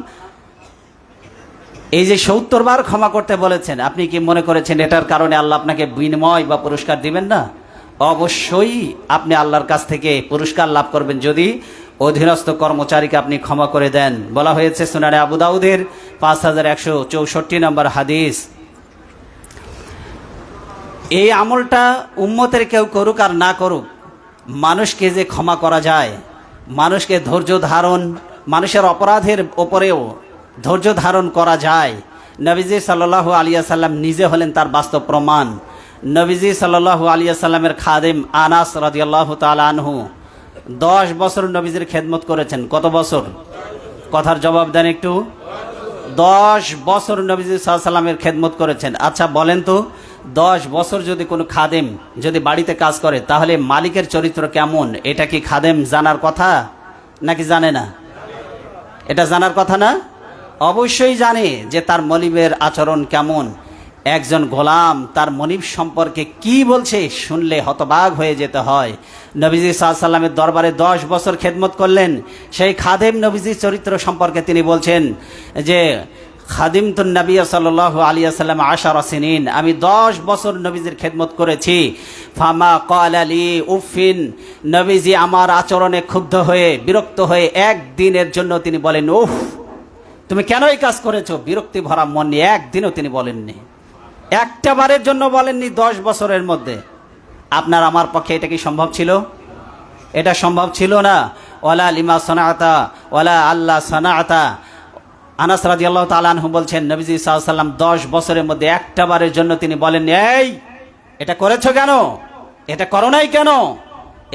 এই যে ৭০ বার ক্ষমা করতে বলেছেন, আপনি কি মনে করেছেন এটার কারণে আল্লাহ আপনাকে বিনিময় বা পুরস্কার দিবেন না? অবশ্যই আপনি আল্লাহর কাছ থেকে পুরস্কার লাভ করবেন যদি অধীনস্থ কর্মচারীকে আপনি ক্ষমা করে দেন। বলা হয়েছে সুনানে আবু দাউদের 5164 নম্বর হাদিস। এই আমলটা উম্মতের কেউ করুক আর না করুক, মানুষকে যে ক্ষমা করা যায়, মানুষকে ধৈর্য ধারণ, মানুষের অপরাধের ওপরেও ধৈর্য ধারণ করা যায়, নবীজি সাল্লাল্লাহু আলাইহি ওয়াসাল্লাম নিজে হলেন তার বাস্তব প্রমাণ। নবীজি সাল্লাল্লাহু আলাইহি ওয়াসাল্লামের খাদেম আনাস রাদিয়াল্লাহু তাআলা আনহু 10 বছর নবীজির খেদমত করেছেন। কত বছর? কথার জবাব দেন একটু। 10 বছর নবীজি সাল্লাল্লাহু আলাইহি ওয়াসাল্লামের খেদমত করেছেন। আচ্ছা বলেন তো, 10 বছর যদি কোনো খাদেম যদি বাড়িতে কাজ করে, তাহলে মালিকের চরিত্র কেমন এটা কি খাদেম জানার কথা নাকি জানে না? এটা জানার কথা না? অবশ্যই জানে যে তার মনিবের আচরণ কেমন। একজন গোলাম তার মনিব সম্পর্কে কি বলছে শুনলে হতবাক হয়ে যেতে হয়। নবীজি সাল্লাল্লাহু আলাইহি ওয়াসাল্লামের দরবারে 10 বছর খেদমত করলেন। সেই খাদেম নবীজির চরিত্র সম্পর্কে তিনি বলছেন যে, খাদিমতুন নবী সাল্লাল্লাহু আলাইহি ওয়াসাল্লাম 10 সিনিন, আমি 10 বছর নবীজির খেদমত করেছি। ফামা ক্বালা লি উফিন, নবীজি আমার আচরণে ক্ষুব্ধ হয়ে, বিরক্ত হয়ে একদিনের জন্য তিনি বলেন, উফ, তুমি কেন এই কাজ করেছো? বিরক্তি ভরা মন নিয়ে একদিনও তিনি বলেননি, একটা বারের জন্য বলেননি 10 বছরের মধ্যে। আপনার আমার পক্ষে এটা কি সম্ভব ছিল? এটা সম্ভব ছিল না। ওয়ালা লিমা সানাআতা ওয়ালা আল্লাহ সানাআতা। আনাস রাদিয়াল্লাহু তাআলা আনহু বলছেন, নবীজি সাল্লাল্লাহু আলাইহি ওয়াসাল্লাম 10 বছরের মধ্যে একটা বারের জন্য তিনি বলেননি, এই এটা করেছো কেন, এটা করো নাই কেন,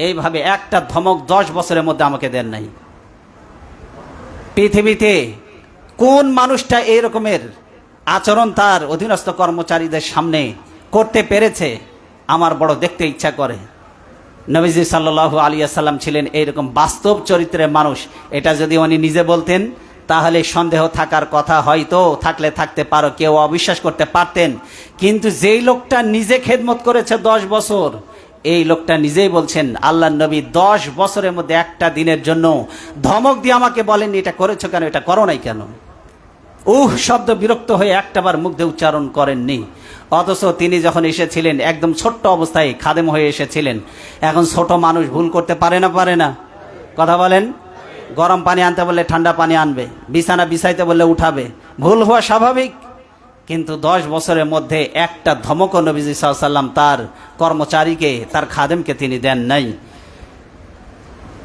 এইভাবে একটা ধমক 10 বছরের মধ্যে আমাকে দেন নাই। পৃথিবীতে কোন মানুষটা এই রকমের আচরণ তার অধীনস্থ কর্মচারীদের সামনে করতে পেরেছে? আমার বড় দেখতে ইচ্ছা করে। নবীজি সাল্লাল্লাহু আলাইহি ওয়াসাল্লাম ছিলেন এইরকম বাস্তব চরিত্রের মানুষ। এটা যদি উনি নিজে বলতেন তাহলে সন্দেহ থাকার কথা, হয়তো থাকলে থাকতে পারো, কেউ অবিশ্বাস করতে পারতেন। কিন্তু যেই লোকটা নিজে খেদমত করেছে 10 বছর, এই লোকটা নিজেই বলছেন, আল্লাহর নবী 10 বছরের মধ্যে একটা দিনের জন্য ধমক দিয়ে আমাকে বলেননি এটা করেছো কেন, এটা করো নাই কেন। শব্দ বিরক্ত হয়ে একটাবার মুখ দিয়ে উচ্চারণ করেননি। অথচ তিনি যখন এসেছিলেন একদম ছোট্ট অবস্থায় খাদেম হয়ে এসেছিলেন। এখন ছোট মানুষ ভুল করতে পারে না? পারে না? কথা বলেন। গরম পানি আনতে বললে ঠান্ডা পানি আনবে, বিছানা বিছাইতে বললে উঠাবে, ভুল হওয়া স্বাভাবিক। কিন্তু 10 বছরের মধ্যে একটা ধমকও নবীজি সাল্লাল্লাহু আলাইহি ওয়াসাল্লাম তার কর্মচারীকে, তার খাদেমকে তিনি দেন নাই।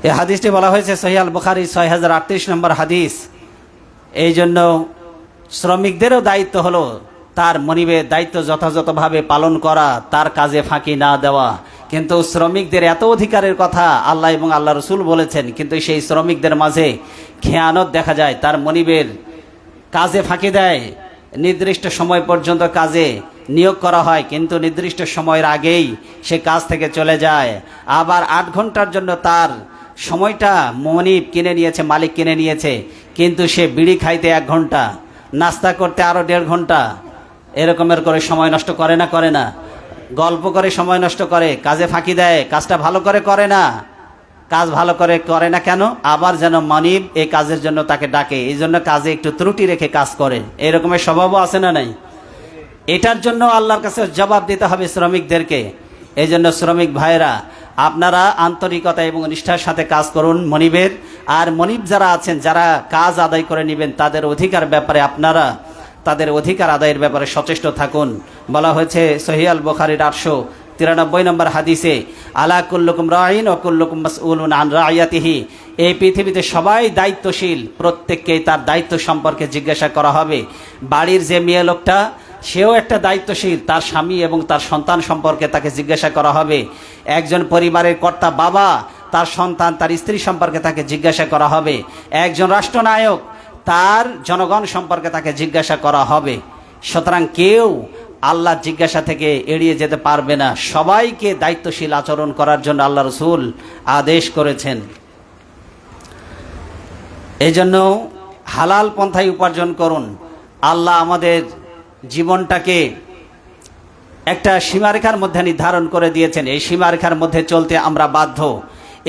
এই হাদিসটি বলা হয়েছে সহিহ আল বুখারী 6038 নম্বর হাদিস। এই জন্য শ্রমিকদেরও দায়িত্ব হলো তার মনিবের দায়িত্ব যথাযথভাবে পালন করা, তার কাজে ফাঁকি না দেওয়া। কিন্তু শ্রমিকদের এত অধিকারের কথা আল্লাহ এবং আল্লাহ রসুল বলেছেন, কিন্তু সেই শ্রমিকদের মাঝে খেয়ানত দেখা যায়। তার মনিবের কাজে ফাঁকি দেয়, নির্দিষ্ট সময় পর্যন্ত কাজে নিয়োগ করা হয়, কিন্তু নির্দিষ্ট সময়ের আগেই সে কাজ থেকে চলে যায়। আবার 8 ঘন্টার জন্য তার সময়টা মনিব কিনে নিয়েছে, মালিক কিনে নিয়েছে, কিন্তু সে বিড়ি খাইতে 1 ঘন্টা, নাস্তা করতে আরও 1.5 ঘন্টা, এরকমের করে সময় নষ্ট করে না? করে না? গল্প করে সময় নষ্ট করে, কাজে ফাঁকি দেয়, কাজটা ভালো করে করে না। কাজ ভালো করে করে না কেন? আবার যেন মানিব এই কাজের জন্য তাকে ডাকে, এই জন্য কাজে একটু ত্রুটি রেখে কাজ করে। এরকমের স্বভাবও আছে না নাই? এটার জন্য আল্লাহর কাছে জবাব দিতে হবে শ্রমিকদেরকে। এই জন্য শ্রমিক ভাইরা, আপনারা আন্তরিকতা এবং নিষ্ঠার সাথে কাজ করুন মনিবের। আর মনিব যারা আছেন, যারা কাজ আদায় করে নেবেন, তাদের অধিকার ব্যাপারে আপনারা তাদের অধিকার আদায়ের ব্যাপারে সচেষ্ট থাকুন। বলা হয়েছে সহিহ আল বুখারীর 893 নম্বর হাদিসে, আলা কুল্লুকুম রাঈন ওয়া কুল্লুকুম মাসউলুন আন রাইয়াতিহি। এই পৃথিবীতে সবাই দায়িত্বশীল, প্রত্যেককেই তার দায়িত্ব সম্পর্কে জিজ্ঞাসা করা হবে। বাড়ির যে মেয়ে লোকটা, সেও একটা দায়িত্বশীল, তার স্বামী এবং তার সন্তান সম্পর্কে তাকে জিজ্ঞাসা করা হবে। একজন পরিবারের কর্তা বাবা, তার সন্তান, তার স্ত্রী সম্পর্কে তাকে জিজ্ঞাসা করা হবে। একজন রাষ্ট্রনায়ক, তার জনগণ সম্পর্কে তাকে জিজ্ঞাসা করা হবে। সুতরাং কেউ আল্লাহ জিজ্ঞাসা থেকে এড়িয়ে যেতে পারবে না। সবাইকে দায়িত্বশীল আচরণ করার জন্য আল্লাহ রসুল আদেশ করেছেন। এই জন্য হালাল পন্থায় উপার্জন করুন। আল্লাহ আমাদের জীবনটাকে একটা সীমারেখার মধ্যে নির্ধারণ করে দিয়েছেন, এই সীমারেখার মধ্যে চলতে আমরা বাধ্য।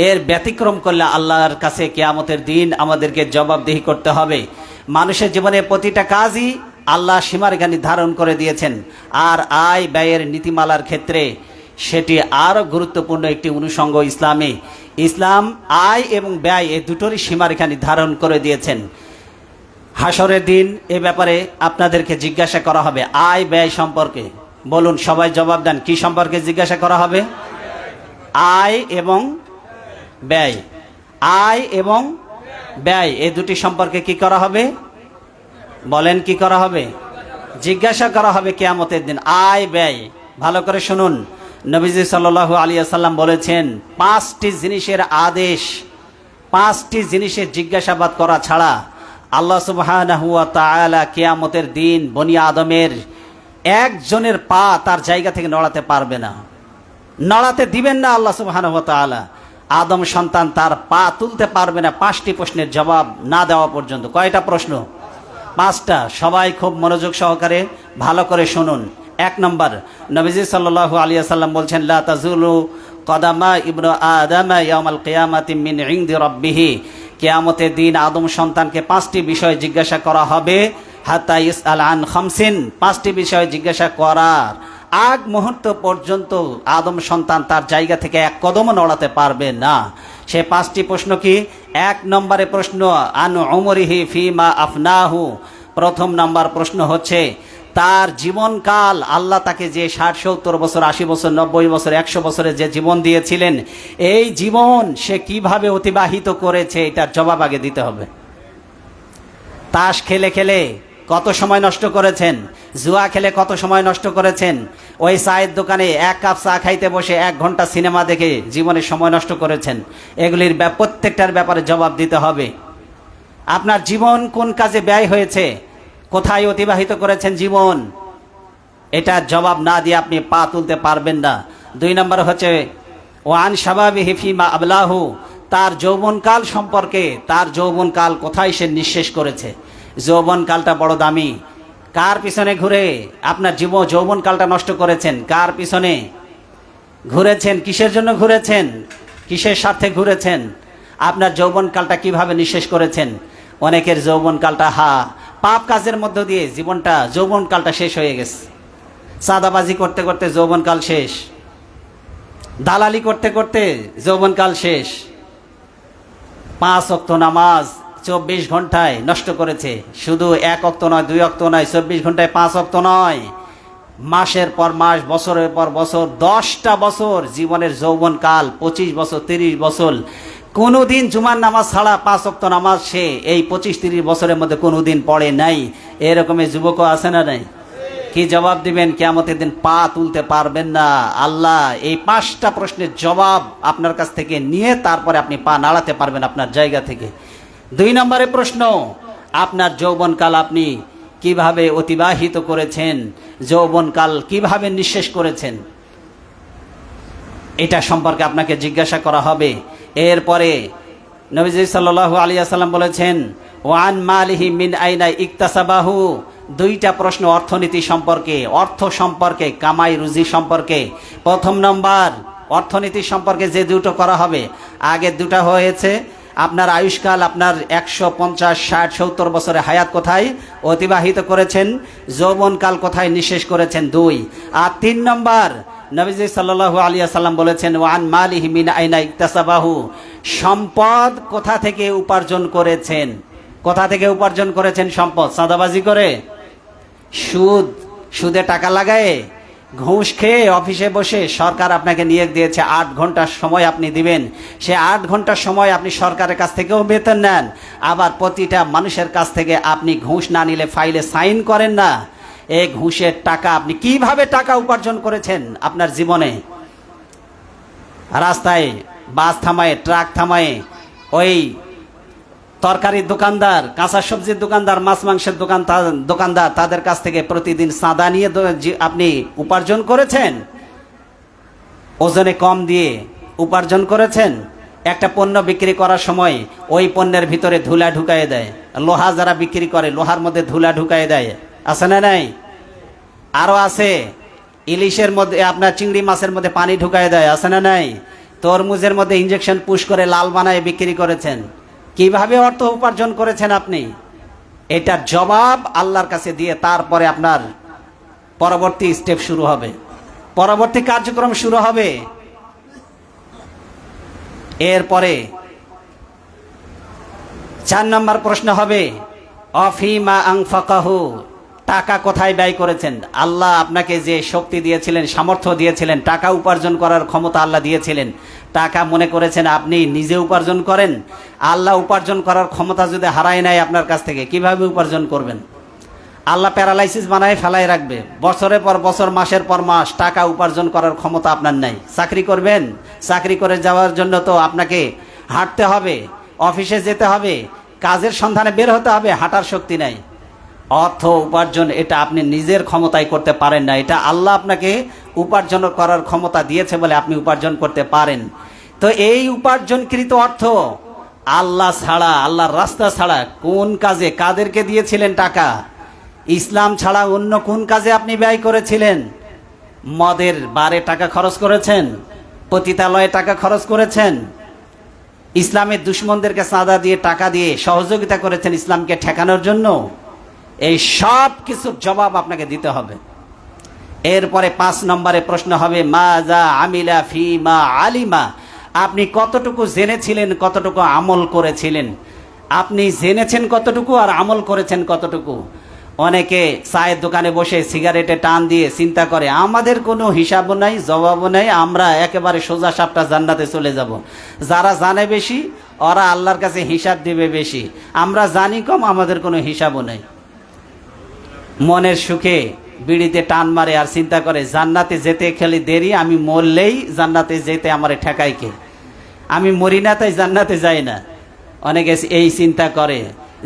এর ব্যতিক্রম করলে আল্লাহর কাছে কিয়ামতের দিন আমাদেরকে জবাবদিহি করতে হবে। মানুষের জীবনে প্রতিটা কাজই আল্লাহ সীমারেখা নির্ধারণ করে দিয়েছেন। আর আয় ব্যয়ের নীতিমালার ক্ষেত্রে সেটি আরও গুরুত্বপূর্ণ একটি অনুষঙ্গ ইসলামে। ইসলাম আয় এবং ব্যয় এই দুটোরই সীমারেখা নির্ধারণ করে দিয়েছেন। হাসরের দিন এ ব্যাপারে আপনাদেরকে জিজ্ঞাসা করা হবে আয় ব্যয় সম্পর্কে। বলুন, সবাই জবাব দেন, কি সম্পর্কে জিজ্ঞাসা করা হবে? আয় এবং ব্যয়। আয় এবং ব্যয় এই দুটি সম্পর্কে কি করা হবে? বলেন, কি করা হবে? জিজ্ঞাসা করা হবে কিয়ামতের দিন আয় ব্যয়। ভালো করে শুনুন, নবীজি সাল্লাল্লাহু আলাইহি ওয়াসাল্লাম বলেছেন, 5টি জিনিসের আদেশ, 5টি জিনিসের জিজ্ঞাসাবাদ করা ছাড়া আল্লাহ সুবহানাহু ওয়া তাআলা কিয়ামতের দিন বনি আদমের একজনের পা তার জায়গা থেকে নড়াতে পারবে না, নড়াতে দিবেন না আল্লাহ সুবহানাহু ওয়া তাআলা। আদম সন্তান তার পা তুলতে পারবে না 5টি প্রশ্নের জবাব না দেওয়া পর্যন্ত। কয়টা প্রশ্ন? 5টা। সবাই খুব মনোযোগ সহকারে ভালো করে শুনুন। 1 নম্বর, নবীজি সাল্লাল্লাহু আলাইহি ওয়াসাল্লাম বলছেন, লা তাজুলু কদামা ইবনু আদামা ইয়াউমাল কিয়ামাতি মিন ইনদি রাব্বিহি। কিয়ামতের দিন আদম সন্তানকে 5টি বিষয় জিজ্ঞাসা করা হবে। হাত্তা ইসআল আন খামসিন, 5টি বিষয় জিজ্ঞাসা করার আগ মুহূর্ত পর্যন্ত আদম সন্তান তার জায়গা থেকে 1 কদমও নড়াতে পারবে না। সে 5টি প্রশ্ন কি? 1 নম্বরে প্রশ্ন আন উমরিহি ফিমা আফনাহু। প্রথম নম্বর প্রশ্ন হচ্ছে তার জীবনকাল, আল্লাহ তাকে যে 60, 70 বছর, 80 বছর, 90 বছর, 100 বছরের যে জীবন দিয়েছিলেন, এই জীবন সে কিভাবে অতিবাহিত করেছে, এটার জবাব আগে দিতে হবে। তাস খেলে খেলে কত সময় নষ্ট করেছেন, জুয়া খেলে কত সময় নষ্ট করেছেন, ওই চায়ের দোকানে 1 কাপ চা খাইতে বসে 1 ঘন্টা সিনেমা দেখে জীবনে সময় নষ্ট করেছেন। এগুলির প্রত্যেকটার ব্যাপারে জবাব দিতে হবে। আপনার জীবন কোন কাজে ব্যয় হয়েছে, কোথায় অতিবাহিত করেছেন জীবন, এটার জবাব না দিয়ে আপনি পা তুলতে পারবেন না। 2 নম্বর হচ্ছে ওয়ান শাবাবিহি ফিমা আবলাহু। তার যৌবনকাল সম্পর্কে, তার যৌবনকাল কোথায় সে নিঃশেষ করেছে। যৌবনকালটা বড় দামি। কার পিছনে ঘুরে আপনার যৌবনকালটা নষ্ট করেছেন? কার পিছনে ঘুরেছেন? কিসের জন্য ঘুরেছেন? কিসের স্বার্থে ঘুরেছেন? আপনার যৌবনকালটা কিভাবে নিঃশেষ করেছেন? অনেকের যৌবনকালটা পাপ কাজের মধ্য দিয়ে যৌবনকালটা শেষ হয়ে গেছে। চাঁদাবাজি করতে করতে যৌবনকাল শেষ, দালালি করতে করতে যৌবনকাল শেষ। 5 ওয়াক্ত নামাজ 24 ঘন্টায় নষ্ট করেছে। শুধু 1 ওয়াক্ত নয়, 2 ওয়াক্ত নয়, 24 ঘন্টায় 5 ওয়াক্ত নয়, মাসের পর মাস, বছরের পর বছর, 10টা বছর জীবনের যৌবনকাল, 25 বছর, 30 বছর কোনোদিন জুমার নামাজ ছাড়া 5 ওয়াক্ত নামাজ সে এই 25-30 বছরের মধ্যে কোনোদিন পড়ে নাই, এরকমের যুবকও আছে না নাই? কি জবাব দিবেন? কিয়ামতের দিন পা তুলতে পারবেন না। আল্লাহ এই 5টা প্রশ্নের জবাব আপনার কাছ থেকে নিয়ে তারপরে আপনি পা নাড়াতে পারবেন আপনার জায়গা থেকে। 2 নম্বরের প্রশ্ন, আপনার যৌবনকাল আপনি কিভাবে অতিবাহিত করেছেন, যৌবনকাল কিভাবে নিঃশেষ করেছেন, এটা সম্পর্কে আপনাকে জিজ্ঞাসা করা হবে। এরপরে নবীজি সাল্লাল্লাহু আলাইহি ওয়াসাল্লাম বলেছেন, ওয়ান মালিহি মিন আইনা ইকতাসাবাহু। 2টা প্রশ্ন অর্থনীতি সম্পর্কে, অর্থ সম্পর্কে, কামাই রুজি সম্পর্কে। 1 নম্বর অর্থনীতি সম্পর্কে যে 2টো করা হবে, আগে 2টা হয়েছে আপনার আয়ুষ্কাল, আপনার 150, 60, 70 বছরে হায়াত কোথায় অতিবাহিত করেছেন, যৌবনকাল কোথায় নিঃশেষ করেছেন, 2। আর 3 নম্বর নবীজি সাল্লাল্লাহু আলাইহি ওয়াসাল্লাম বলেছেন, ওয়ান মালিহি মিন আইনা ইকতাসাবাহু। সম্পদ কোথা থেকে উপার্জন করেছেন, কোথা থেকে উপার্জন করেছেন সম্পদ? চাঁদাবাজি করে, সুদে টাকা লাগায়, ঘুষ খেয়ে, অফিসে বসে? সরকার আপনাকে নিয়োগ দিয়েছে 8 ঘন্টার সময় আপনি দিবেন, সে 8 ঘন্টার সময় আপনি সরকারের কাছ থেকেও বেতন নেন, আবার প্রতিটা মানুষের কাছ থেকে আপনি ঘুষ না নিলে ফাইলে সাইন করেন না। এই ঘুষের টাকা আপনি কিভাবে টাকা উপার্জন করেছেন আপনার জীবনে? রাস্তায় বাস থামায়, ট্রাক থামায়, ওই তরকারির দোকানদার, কাঁচা সবজির দোকানদার, মাছ মাংসের দোকানদার, তাদের কাছ থেকে প্রতিদিন চাঁদা নিয়ে আপনি উপার্জন করেছেন, ওজনে কম দিয়ে উপার্জন করেছেন। একটা পণ্য বিক্রি করার সময় ওই পণ্যের ভিতরে ধুলা ঢুকায় দেয়, লোহা যারা বিক্রি করে লোহার মধ্যে ধুলা ঢুকায় দেয়, আছে না নাই? আরো আছে, ইলিশের মধ্যে, আপনার চিংড়ি মাছের মধ্যে পানি ঢুকায় দেয়, আছে না নাই? তরমুজের মধ্যে ইঞ্জেকশন পুশ করে লাল বানায় বিক্রি করেছেন। কিভাবে অর্থ উপার্জন করেছেন আপনি? এটার জবাব আল্লাহর কাছে দিয়ে তারপরে আপনার পরবর্তী স্টেপ শুরু হবে, পরবর্তী কার্যক্রম শুরু হবে। এরপরে 4 নম্বর প্রশ্ন হবে, অফিমা আনফাকাহু। টাকা কোথায় ব্যয় করেছেন? আল্লাহ আপনাকে যে শক্তি দিয়েছিলেন, সামর্থ্য দিয়েছিলেন, টাকা উপার্জন করার ক্ষমতা আল্লাহ দিয়েছিলেন, টাকা মনে করেছেন আপনি নিজে উপার্জন করেন? আল্লাহ উপার্জন করার ক্ষমতা যদি হারায় নেয় আপনার কাছ থেকে, কিভাবে উপার্জন করবেন? আল্লাহ প্যারালাইসিস বানায় ফেলায় রাখবে, বছরের পর বছর, মাসের পর মাস টাকা উপার্জন করার ক্ষমতা আপনার নাই। চাকরি করবেন, চাকরি করে যাওয়ার জন্য তো আপনাকে হাঁটতে হবে, অফিসে যেতে হবে, কাজের সন্ধানে বের হতে হবে, হাঁটার শক্তি নাই। অর্থ উপার্জন এটা আপনি নিজের ক্ষমতায় করতে পারেন না, এটা আল্লাহ আপনাকে উপার্জন করার ক্ষমতা দিয়েছে বলে আপনি উপার্জন করতে পারেন। তো এই উপার্জনকৃত অর্থ আল্লাহ ছাড়া, আল্লাহর রাস্তা ছাড়া কোন কাজে, কাদেরকে দিয়েছিলেন টাকা? ইসলাম ছাড়া অন্য কোন কাজে আপনি ব্যয় করেছিলেন? মদের বারে টাকা খরচ করেছেন, পতিতালয়ে টাকা খরচ করেছেন, ইসলামের দুশ্মনদেরকে চাঁদা দিয়ে, টাকা দিয়ে সহযোগিতা করেছেন ইসলামকে ঠেকানোর জন্য। এই সব কিছুর জবাব আপনাকে দিতে হবে। এরপরে 5 নম্বরে প্রশ্ন হবে, মাজা আমিলা ফি মা আলিমা। আপনি কতটুকু জেনেছিলেন, কতটুকু আমল করেছিলেন? আপনি জেনেছেন কতটুকু আর আমল করেছেন কতটুকু? অনেকে চায়ের দোকানে বসে সিগারেটে টান দিয়ে চিন্তা করে, আমাদের কোনো হিসাবও নাই, জবাবও নাই, আমরা একেবারে সোজা সাপটা জান্নাতে চলে যাব। যারা জানে বেশি ওরা আল্লাহর কাছে হিসাব দিবে বেশি, আমরা জানি কম, আমাদের কোনো হিসাবও নাই। মনের সুখে বিড়িতে টান মারে আর চিন্তা করে, জান্নাতে যেতে খেলে দেরি, আমি মরলেই জান্নাতে যেতে আমারে ঠেকাই কে, আমি মরি না তাই জান্নাতে যাই না। অনেকে এই চিন্তা করে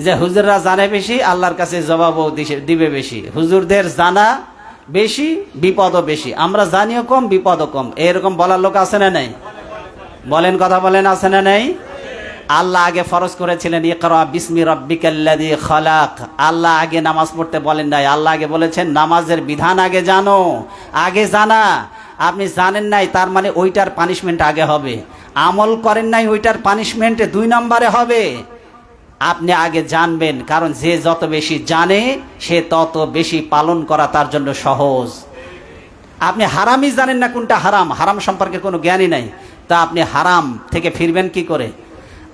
যে হুজুররা জানে বেশি, আল্লাহর কাছে জবাবও দিবে বেশি, হুজুরদের জানা বেশি, বিপদও বেশি, আমরা জানিও কম, বিপদও কম। এরকম বলার লোক আছে না নাই? বলেন, কথা বলেন, আছে না নাই? আল্লাহ আগে ফরজ করেছিলেন, ইকরা বিসমি রাব্বিকাল্লাযী খালাক। আল্লাহ আগে নামাজ পড়তে বলেন নাই, আল্লাহ আগে বলেছেন নামাজের বিধান আগে জানো, আগে জানা। আপনি জানেন নাই তার মানে ওইটার পানিশমেন্ট আগে হবে, আমল করেন নাই ওইটার পানিশমেন্ট 2 নম্বরে হবে। আপনি আগে জানবেন, কারণ যে যত বেশি জানে সে তত বেশি পালন করা তার জন্য সহজ। আপনি হারামই জানেন না কোনটা হারাম, হারাম সম্পর্কে কোনো জ্ঞানই নাই, তা আপনি হারাম থেকে ফিরবেন কি করে?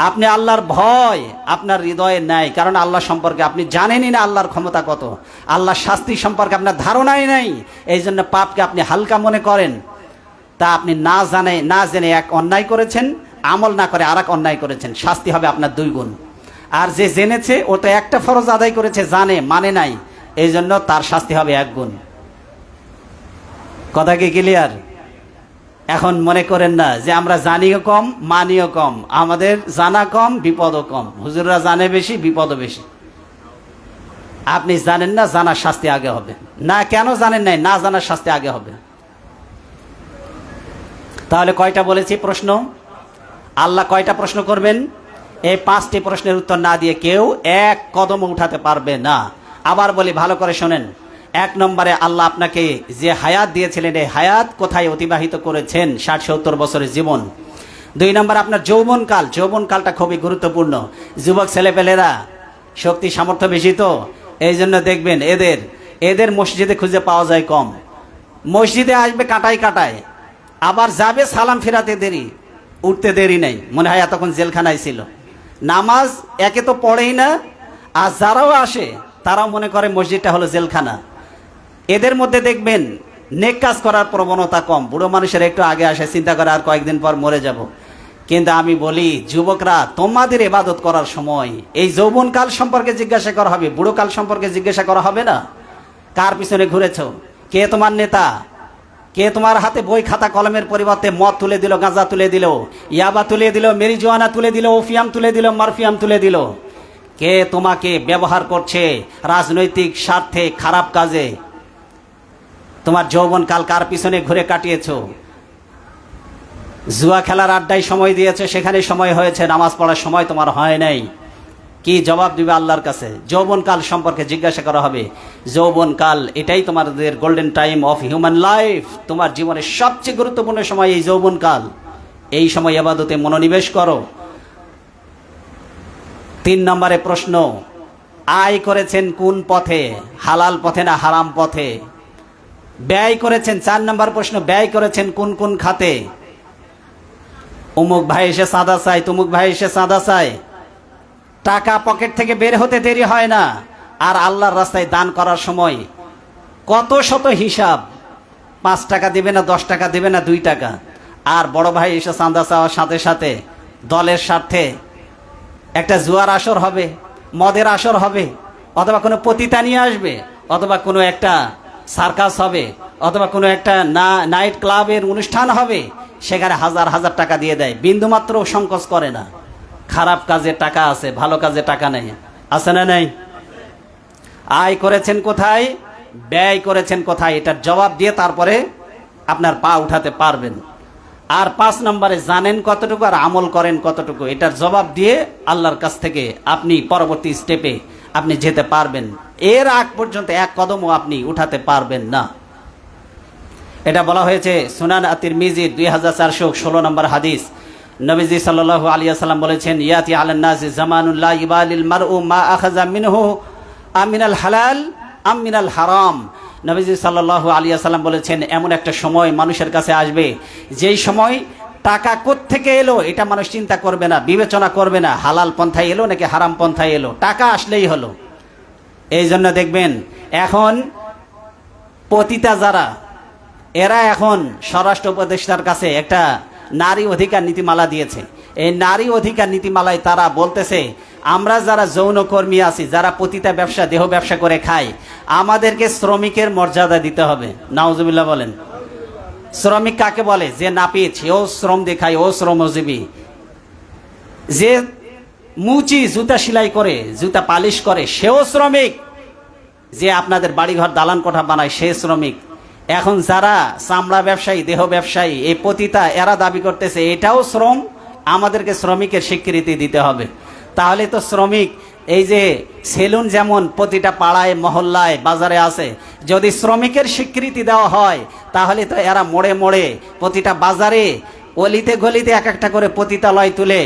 আপনি আল্লাহর ভয় আপনার হৃদয়ে নাই, কারণ আল্লাহ সম্পর্কে আপনি জানেনই না আল্লাহর ক্ষমতা কত, আল্লাহর শাস্তি সম্পর্কে আপনার ধারণাই নাই, এই জন্য পাপকে আপনি হালকা মনে করেন। তা আপনি না জেনে এক অন্যায় করেছেন, আমল না করে আর এক অন্যায় করেছেন, শাস্তি হবে আপনার 2 গুণ। আর যে জেনেছে ও তো একটা ফরজ আদায় করেছে, জানে মানে নাই, এই জন্য তার শাস্তি হবে 1 গুণ। কথা কি ক্লিয়ার? এখন মনে করেন না যে আমরা জানিও কম মানিও কম, আমাদের জানা কম বিপদও কম। হুজুররা জানে বেশি, বিপদও বেশি। আপনি জানেন না, জানার শাস্তি আগে হবে না। কেন জানেন নাই? না জানার শাস্তি আগে হবে। তাহলে কয়টা বলেছি প্রশ্ন? আল্লাহ কয়টা প্রশ্ন করবেন? এই 5টি প্রশ্নের উত্তর না দিয়ে কেউ 1 কদম উঠাতে পারবে না। আবার বলি, ভালো করে শোনেন। 1 নম্বরে আল্লাহ আপনাকে যে হায়াত দিয়েছিলেন, এই হায়াত কোথায় অতিবাহিত করেছেন? 60-70 বছরের জীবন। 2 নম্বর আপনার যৌবনকাল। যৌবনকালটা খুবই গুরুত্বপূর্ণ। যুবক ছেলেপেলেরা শক্তি সামর্থ্য বেশি, তো এই জন্য দেখবেন এদের মসজিদে খুঁজে পাওয়া যায় কম। মসজিদে আসবে কাটায় কাটায়, আবার যাবে সালাম ফেরাতে দেরি, উঠতে দেরি নাই, মনে হয় এতক্ষণ জেলখানায় ছিল। নামাজ একে তো পড়েই না, আর যারাও আসে তারাও মনে করে মসজিদটা হলো জেলখানা। এদের মধ্যে দেখবেন নেক কাজ করার প্রবণতা কম। বুড়ো মানুষের একটু আগে আসে, চিন্তা করে আর কয়েকদিন পর মরে যাব। কিন্তু আমি বলি, যুবকরা, তোমাদের ইবাদত করার সময় এই যৌবনকাল সম্পর্কে জিজ্ঞাসা করা হবে, বুড়োকাল সম্পর্কে জিজ্ঞাসা করা হবে না। কার পিছনে ঘুরেছো? কে তোমার নেতা? কে তোমার হাতে বই খাতা কলমের পরিবর্তে মদ তুলে দিল, গাঁজা তুলে দিল, ইয়াবা তুলে দিল, মেরিজুয়ানা তুলে দিল, ওফিয়াম তুলে দিল, মারফিয়াম তুলে দিল? কে তোমাকে ব্যবহার করছে রাজনৈতিক স্বার্থে, খারাপ কাজে? তোমার যৌবনকাল কার পিছনে ঘুরে কাটিয়েছো? জুয়া খেলার আড্ডায় সময় দিয়েছে, সেখানে সময় হয়েছে, নামাজ পড়ার সময় তোমার হয় নাই। কি জবাব দিবে আল্লাহর কাছে? যৌবনকাল সম্পর্কে জিজ্ঞাসা করা হবে। যৌবনকাল এটাই তোমাদের golden time of human life. তোমার জীবনের সবচেয়ে গুরুত্বপূর্ণ সময় এই যৌবনকাল। এই সময় ইবাদতে মনোনিবেশ করো। 3 নম্বরে প্রশ্ন, আয় করেছেন কোন পথে? হালাল পথে না হারাম পথে? ব্যয় করেছেন। 4 নম্বর প্রশ্ন, ব্যয় করেছেন কোন কোন খাতে? অমুক ভাই এসে চাঁদা চায়, তমুক ভাই এসে চাঁদা চায়। টাকা পকেট থেকে বের হতে দেরি হয় না। আর আল্লাহর রাস্তায় দান করার সময় কত শত হিসাব। 5 টাকা দিবে না, 10 টাকা দিবে না, 2 টাকা। আর বড় ভাই এসে চাঁদা চাওয়ার সাথে সাথে দলের স্বার্থে একটা জুয়ার আসর হবে, মদের আসর হবে, অথবা কোনো পতিতা নিয়ে আসবে, অথবা কোনো একটা সার্কাস হবে, অথবা কোনো একটা নাইট ক্লাবের অনুষ্ঠান হবে, সেখানে হাজার হাজার টাকা দিয়ে দেয়, বিন্দুমাত্র সংকোচ করে না। খারাপ কাজে টাকা আছে, ভালো কাজে টাকা নেই, আছে না নেই? আয় করেছেন কোথায়, ব্যয় করেছেন কোথায়, এটার জবাব দিয়ে তারপরে আপনার পা উঠাতে পারবেন। আর 5 নম্বরে জানেন কতটুকু আর আমল করেন কতটুকু, এটার জবাব দিয়ে আল্লাহর কাছ থেকে আপনি পরবর্তী স্টেপে আপনি যেতে পারবেন। এর আগ পর্যন্ত 1 কদমও আপনি উঠাতে পারবেন না। এটা বলা হয়েছে সুনান আত-তিরমিজির 2416 নম্বর হাদিস। নবীজি সাল্লাল্লাহু আলাইহি ওয়াসাল্লাম বলেছেন, ইয়াতি আলান নাসি জামানুন লা ইবালিল মারউ মা আখাযা মিনহু আমিনাল হালাল আম মিনাল হারাম। নবীজি সাল্লাল্লাহু আলাইহি ওয়াসাল্লাম বলেছেন, এমন একটা সময় মানুষের কাছে আসবে, যেই সময় টাকা কোত্থেকে এলো এটা মানুষ চিন্তা করবে না, বিবেচনা করবে না, হালাল পন্থায় এলো নাকি হারাম পন্থায় এলো, টাকা আসলেই হলো। এই জন্য দেখবেন এখন পতিতা যারা, এরা এখন স্বরাষ্ট্র উপদেষ্টার কাছে একটা নারী অধিকার নীতিমালা দিয়েছে। এই নারী অধিকার নীতিমালায় তারা বলতেছে, আমরা যারা যৌনকর্মী আছি, যারা পতিতা ব্যবসা, দেহ ব্যবসা করে খাই, আমাদেরকে শ্রমিকের মর্যাদা দিতে হবে। নাউজুবিল্লাহ বলেন। শ্রমিক কাকে বলে? যে নাপিত, সেও শ্রম দেখায়, ও শ্রমজীবী। যে মুচি, জুতা সেলাই করে, জুতা পালিশ করে, সেও শ্রমিক। যে আপনাদের বাড়িঘর দালান কোঠা বানায়, সে শ্রমিক। এখন যারা চামড়া ব্যবসায়ী, দেহ ব্যবসায়ী, এই পতিতা, এরা দাবি করতেছে এটাও শ্রম, আমাদেরকে শ্রমিকের স্বীকৃতি দিতে হবে। তাহলে তো শ্রমিক, এই যে সেলুন যেমন প্রতিটা পাড়ায় মহল্লায় বাজারে আছে, যদি শ্রমিকের স্বীকৃতি দেওয়া হয়, তাহলে তো এরা মোড়ে মোড়ে প্রতিটা বাজারে অলিতে গলিতে এক একটা করে পতিতালয় তুলে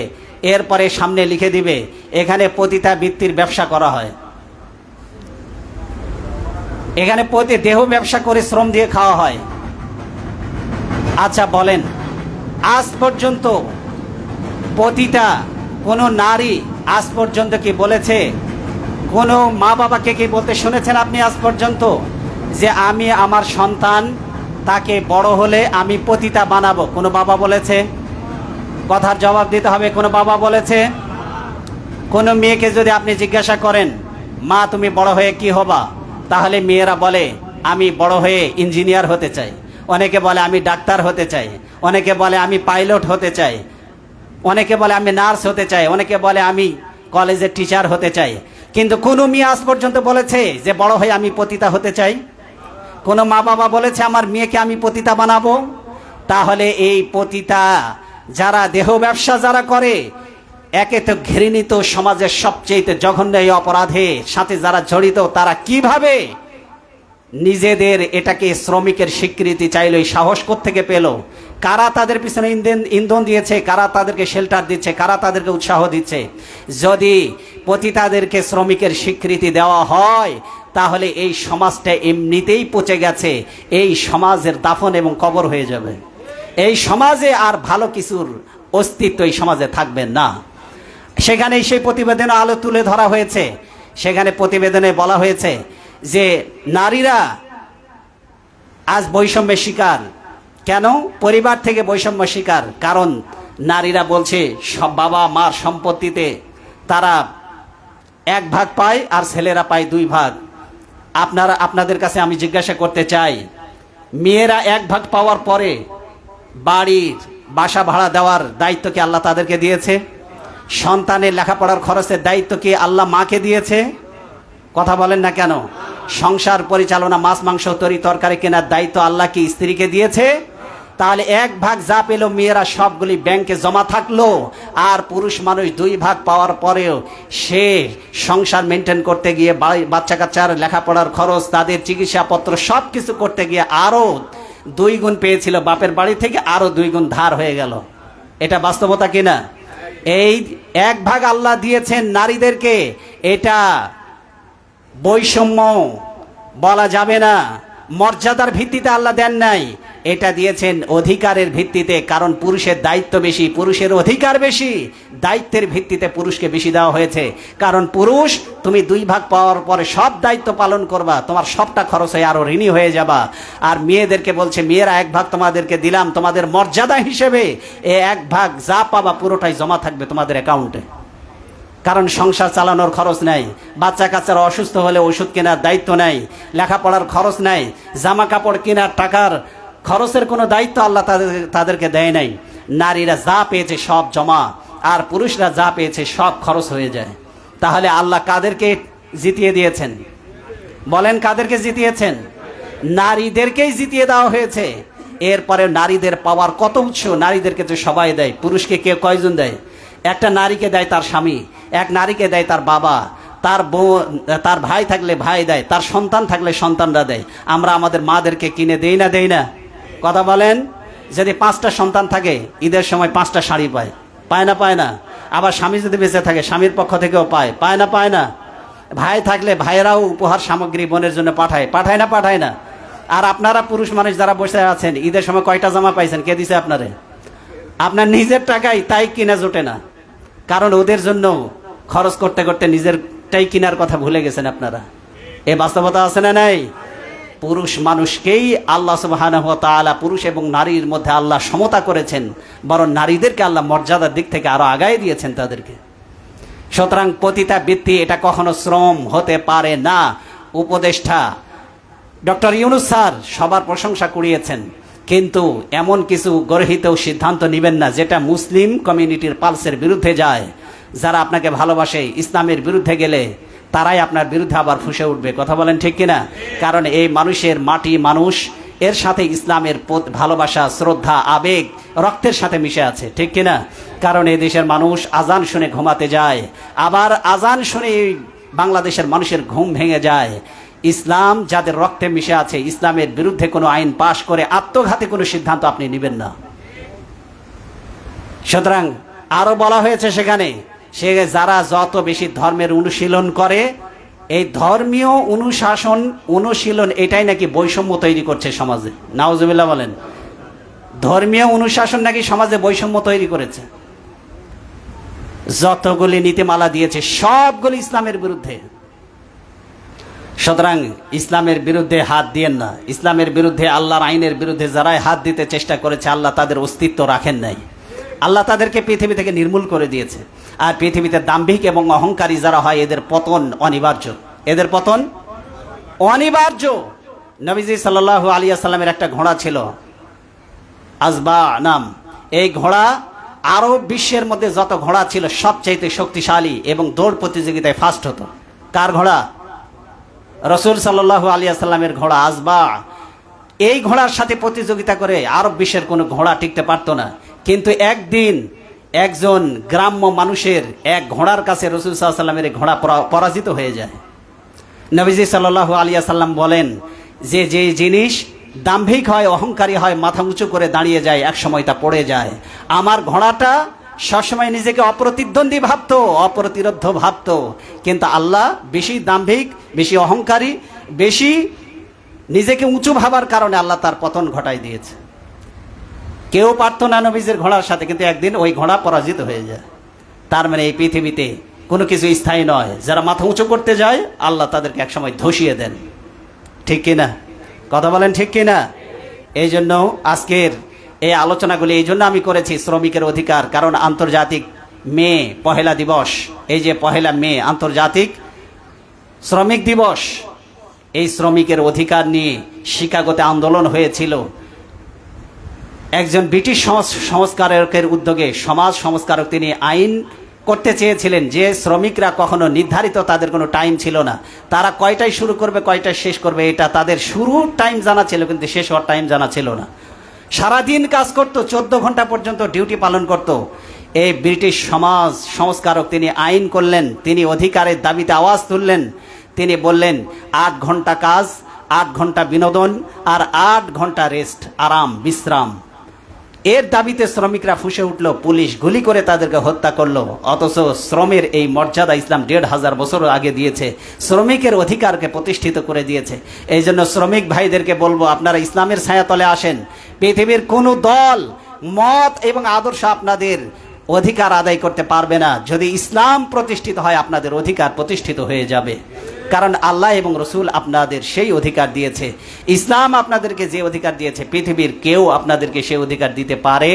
এরপরে সামনে লিখে দিবে, এখানে পতিতা বৃত্তির ব্যবসা করা হয়, এখানে দেহ ব্যবসা করে শ্রম দিয়ে খাওয়া হয়। আচ্ছা বলেন, আজ পর্যন্ত পতিতা কোনো নারী আজ পর্যন্ত কি বলেছে? কোনো মা বাবাকে কি বলতে শুনেছেন আপনি আজ পর্যন্ত যে আমি আমার সন্তান তাকে বড় হলে আমি পতিতা বানাবো? কোনো বাবা বলেছে? কথার জবাব দিতে হবে। কোনো বাবা বলেছে? কোনো মেয়েকে যদি আপনি জিজ্ঞাসা করেন, মা তুমি বড় হয়ে কি হবা, তাহলে মেয়েরা বলে আমি বড় হয়ে ইঞ্জিনিয়ার হতে চাই, অনেকে বলে আমি ডাক্তার হতে চাই, অনেকে বলে আমি পাইলট হতে চাই, অনেকে বলে আমি নার্স হতে চাই, অনেকে বলে আমি কলেজের টিচার হতে চাই। কিন্তু কোনো মেয়ে আজ পর্যন্ত বলেছে যে বড় হয়ে আমি পতিতা হতে চাই? কোনো মা বাবা বলেছে আমার মেয়েকে আমি পতিতা বানাবো? তাহলে এই পতিতা যারা, দেহ ব্যবসা যারা করে, একে তো ঘৃণিত, সমাজের সবচেয়ে জঘন্য এই অপরাধের সাথে যারা জড়িত, তারা কিভাবে নিজেদের এটাকে শ্রমিকের স্বীকৃতি চাইল, এই সাহস কোত্থেকে পেল? কারা তাদের পিছনে ইন্ধন দিয়েছে? কারা তাদেরকে শেল্টার দিচ্ছে? কারা তাদেরকে উৎসাহ দিচ্ছে? যদি পতিতাদেরকে শ্রমিকের স্বীকৃতি দেওয়া হয়, তাহলে এই সমাজটা এমনিতেই পচে গেছে, এই সমাজের দাফন এবং কবর হয়ে যাবে। এই সমাজে আর ভালো কিছুর অস্তিত্ব এই সমাজে থাকবে না। সেখানে সেই প্রতিবেদনে আলো তুলে ধরা হয়েছে। সেখানে প্রতিবেদনে বলা হয়েছে যে নারীরা আজ বৈষম্যের শিকার। কেন? পরিবার থেকে বৈষম্য শিকার। কারণ নারীরা বলছে সব বাবা মার সম্পত্তিতে তারা 1 ভাগ পায় আর ছেলেরা পায় 2 ভাগ। আপনাদের কাছে আমি জিজ্ঞাসা করতে চাই, মেয়েরা 1 ভাগ পাওয়ার পরে বাড়ির বাসা ভাড়া দেওয়ার দায়িত্ব কি আল্লাহ তাদেরকে দিয়েছে? সন্তানের লেখাপড়ার খরচের দায়িত্ব কি আল্লাহ মাকে দিয়েছে? কথা বলেন না কেন? সংসার পরিচালনা, মাছ মাংস তরি তরকারি কেনার দায়িত্ব আল্লাহ কি স্ত্রীকে দিয়েছে? তাহলে 1 ভাগ যা পেল মেয়েরা সবগুলি ব্যাংকে জমা থাকলো, আর পুরুষ মানুষ 2 ভাগ পাওয়ার পরেও সে সংসার মেনটেন করতে গিয়ে, বাচ্চা কাচ্চার লেখাপড়ার খরচ, তাদের চিকিৎসাপত্র সব কিছু করতে গিয়ে আরও 2 গুণ পেয়েছিল বাপের বাড়ি থেকে, আরও 2 গুণ ধার হয়ে গেল। এটা বাস্তবতা কিনা? এই 1 ভাগ আল্লাহ দিয়েছেন নারীদেরকে, এটা বৈষম্য বলা যাবে না। মর্যাদার ভিত্তিতে আল্লাহ দেন নাই, এটা দিয়েছেন অধিকারের ভিত্তিতে। কারণ পুরুষের দায়িত্ব বেশি, পুরুষের অধিকার বেশি, দায়িত্বের ভিত্তিতে পুরুষকে বেশি দেওয়া হয়েছে। কারণ পুরুষ, তুমি 2 ভাগ পাওয়ার পরে সব দায়িত্ব পালন করবা, তোমার সবটা খরচ হয়ে আরো ঋণী হয়ে যাবা। আর মেয়েদেরকে বলছে মেয়েরা 1 ভাগ তোমাদেরকে দিলাম তোমাদের মর্যাদা হিসেবে, এ 1 ভাগ যা পাবা পুরোটাই জমা থাকবে তোমাদের অ্যাকাউন্টে। কারণ সংসার চালানোর খরচ নাই, বাচ্চা কাচ্চারা অসুস্থ হলে ওষুধ কেনার দায়িত্ব নাই, লেখাপড়ার খরচ নাই, জামা কাপড় কেনার টাকার খরচের কোনো দায়িত্ব আল্লাহ তাদেরকে দেয় নাই। নারীরা যা পেয়েছে সব জমা, আর পুরুষরা যা পেয়েছে সব খরচ হয়ে যায়। তাহলে আল্লাহ কাদেরকে জিতিয়ে দিয়েছেন? বলেন কাদেরকে জিতিয়েছেন? নারীদেরকেই জিতিয়ে দেওয়া হয়েছে। এরপরে নারীদের পাওয়ার কত উৎস? নারীদেরকে তো সবাই দেয়। পুরুষকে কে কয়জন দেয়? একটা নারীকে দেয় তার স্বামী, এক নারীকে দেয় তার বাবা, তার বউ, তার ভাই থাকলে ভাই দেয়, তার সন্তান থাকলে সন্তানরা দেয়। আমরা আমাদের মাদেরকে কিনে দেই না? দেই না? কথা বলেন। যদি 5টা সন্তান থাকে, ঈদের সময় 5টা শাড়ি পায়, পায় না? পায় না? আবার স্বামী যদি বেঁচে থাকে, স্বামীর পক্ষ থেকেও পায়, পায় না? পায় না? ভাই থাকলে ভাইয়েরাও উপহার সামগ্রী বোনের জন্য পাঠায়, পাঠায় না? পাঠায় না? আর আপনারা পুরুষ মানুষ যারা বসে আছেন, ঈদের সময় কয়টা জামা পাইছেন? কে দিছে আপনারে? আপনার নিজের টাকায়, তাই কিনা জোটে না। কারণ ওদের জন্য খরচ করতে করতে নিজেরটাই কেনার কথা ভুলে গেছেন আপনারা। এ বাস্তবতা আছে না নাই? পুরুষ মানুষকেই আল্লাহ সুবহানাহু ওয়া তাআলা, পুরুষ এবং নারীর মধ্যে আল্লাহ সমতা করেছেন, বরং নারীদেরকে আল্লাহ মর্যাদার দিক থেকে আরো আগায় দিয়েছেন তাদেরকে। সুতরাং পতিতা বৃত্তি এটা কখনো শ্রম হতে পারে না। উপদেষ্টা ডক্টর ইউনূস স্যার সবার প্রশংসা কুড়িয়েছেন, কিন্তু এমন কিছু গর্হিত সিদ্ধান্ত নেবেন না যেটা মুসলিম কমিউনিটির পালসের বিরুদ্ধে যায়। যারা আপনাকে ভালোবাসে, ইসলামের বিরুদ্ধে গেলে তারাই আপনার বিরুদ্ধে আবার ফুঁসে উঠবে। কথা বলেন ঠিক কিনা? কারণ এই মানুষের মাটি, মানুষ, এর সাথে ইসলামের ভালোবাসা, শ্রদ্ধা, আবেগ রক্তের সাথে মিশে আছে, ঠিক কিনা? কারণ এই দেশের মানুষ আজান শুনে ঘুমাতে যায়, আবার আজান শুনে বাংলাদেশের মানুষের ঘুম ভেঙে যায়। ইসলাম যাদের রক্তে মিশে আছে, ইসলামের বিরুদ্ধে কোনো আইন পাশ করে আত্মঘাতী কোনো সিদ্ধান্ত আপনি নেবেন না। সুতরাং আরো বলা হয়েছে সেখানে, সে যারা যত বেশি ধর্মের অনুশীলন করে, এই ধর্মীয় অনুশীলন এটাই নাকি বৈষম্য তৈরি করছে সমাজে। নাউজুবিল্লাহ বলেন। ধর্মীয় অনুশাসন নাকি সমাজে বৈষম্য তৈরি করেছে। যতগুলি নীতিমালা দিয়েছে সবগুলি ইসলামের বিরুদ্ধে। সুতরাং ইসলামের বিরুদ্ধে হাত দিয়েন না। ইসলামের বিরুদ্ধে, আল্লাহর আইনের বিরুদ্ধে যারাই হাত দিতে চেষ্টা করেছে, আল্লাহ তাদের অস্তিত্ব রাখেন নাই। আল্লাহ তাদেরকে পৃথিবী থেকে নির্মূল করে দিয়েছে। আর পৃথিবীতে দাম্ভিক এবং অহংকারী যারা হয় এদের পতন অনিবার্য, এদের পতন অনিবার্য। নবীজি সাল্লাল্লাহু আলাইহি ওয়াসাল্লামের একটা ঘোড়া ছিল, আজবা নাম। এই ঘোড়া আরব বিশ্বের মধ্যে যত ঘোড়া ছিল সবচাইতে শক্তিশালী এবং দৌড় প্রতিযোগিতায় ফার্স্ট হতো। কার ঘোড়া? রাসূল সাল্লাল্লাহু আলাইহি ওয়াসাল্লামের ঘোড়া আজবা। এই ঘোড়ার সাথে প্রতিযোগিতা করে আরব বিশ্বের কোনো ঘোড়া টিকতে পারতো না। কিন্তু একদিন একজন গ্রাম্য মানুষের এক ঘোড়ার কাছে রাসূল সাল্লাল্লাহু আলাইহি ওয়াসাল্লামের ঘোড়া পরাজিত হয়ে যায়। নবীজি সাল্লাল্লাহু আলাইহি ওয়াসাল্লাম বলেন যে যে জিনিস দাম্ভিক হয়, অহংকারী হয়, মাথা উঁচু করে দাঁড়িয়ে যায়, এক সময় তা পড়ে যায়। আমার ঘোড়াটা সবসময় নিজেকে অপ্রতিদ্বন্দ্বী ভাবতো, অপ্রতিরোধ্য ভাবতো, কিন্তু আল্লাহ বেশি দাম্ভিক, বেশি অহংকারী, বেশি নিজেকে উঁচু ভাবার কারণে আল্লাহ তার পতন ঘটাই দিয়েছে। কেউ পারতো না নবীজির ঘোড়ার সাথে, কিন্তু একদিন ওই ঘোড়া পরাজিত হয়ে যায়। তার মানে এই পৃথিবীতে কোনো কিছু স্থায়ী নয়। যারা মাথা উঁচু করতে যায় আল্লাহ তাদেরকে একসময় ধসিয়ে দেন। ঠিক কিনা? কথা বলেন ঠিক কিনা? এই জন্য আজকের এই আলোচনাগুলি এই জন্য আমি করেছি, শ্রমিকের অধিকার। কারণ আন্তর্জাতিক মে পহেলা দিবস, এই যে পহেলা মে আন্তর্জাতিক শ্রমিক দিবস, এই শ্রমিকের অধিকার নিয়ে শিকাগোতে আন্দোলন হয়েছিল। একজন ব্রিটিশ সংস্কারকের উদ্যোগে সমাজ সংস্কারক তিনি আইন করতে চেয়েছিলেন যে শ্রমিকরা কখনো নির্ধারিত তাদের কোনো টাইম ছিল না। তারা কয়টায় শুরু করবে, কয়টায় শেষ করবে, এটা তাদের শুরুর টাইম জানা ছিল, কিন্তু শেষ হওয়ার টাইম জানা ছিল না। সারাদিন কাজ করতো, 14 ঘন্টা পর্যন্ত ডিউটি পালন করত। এই ব্রিটিশ সমাজ সংস্কারক তিনি আইন করলেন, তিনি অধিকারের দাবিতে আওয়াজ তুললেন। তিনি বললেন 8 ঘন্টা কাজ, 8 ঘন্টা বিনোদন, আর 8 ঘন্টা রেস্ট, আরাম বিশ্রাম। এর দাবিতে শ্রমিকরা ফুঁসে উঠল, পুলিশ গুলি করে তাদেরকে হত্যা করলো। অথচ শ্রমের এই মর্যাদা ইসলাম 1500 বছর আগে দিয়েছে, শ্রমিকের অধিকারকে প্রতিষ্ঠিত করে দিয়েছে। এই জন্য শ্রমিক ভাইদেরকে বলবো, আপনারা ইসলামের ছায়াতলে আসেন। পৃথিবীর কোনো দল, মত এবং আদর্শ আপনাদের অধিকার আদায় করতে পারবে না। যদি ইসলাম প্রতিষ্ঠিত হয় আপনাদের অধিকার প্রতিষ্ঠিত হয়ে যাবে। কারণ আল্লাহ এবং রসুল আপনাদের সেই অধিকার দিয়েছে। ইসলাম আপনাদেরকে যে অধিকার দিয়েছে পৃথিবীর কেউ আপনাদেরকে সেই অধিকার দিতে পারে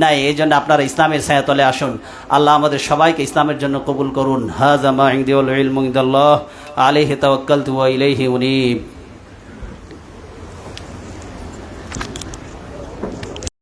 নাই। এই জন্য আপনারা ইসলামের ছায়াতলে আসুন। আল্লাহ আমাদের সবাইকে ইসলামের জন্য কবুল করুন। হাযা মা ইনদি ওয়াল ইলমু ইনদাল্লাহ আলাইহি তাওয়াক্কালতু ওয়া ইলাইহি উনীব।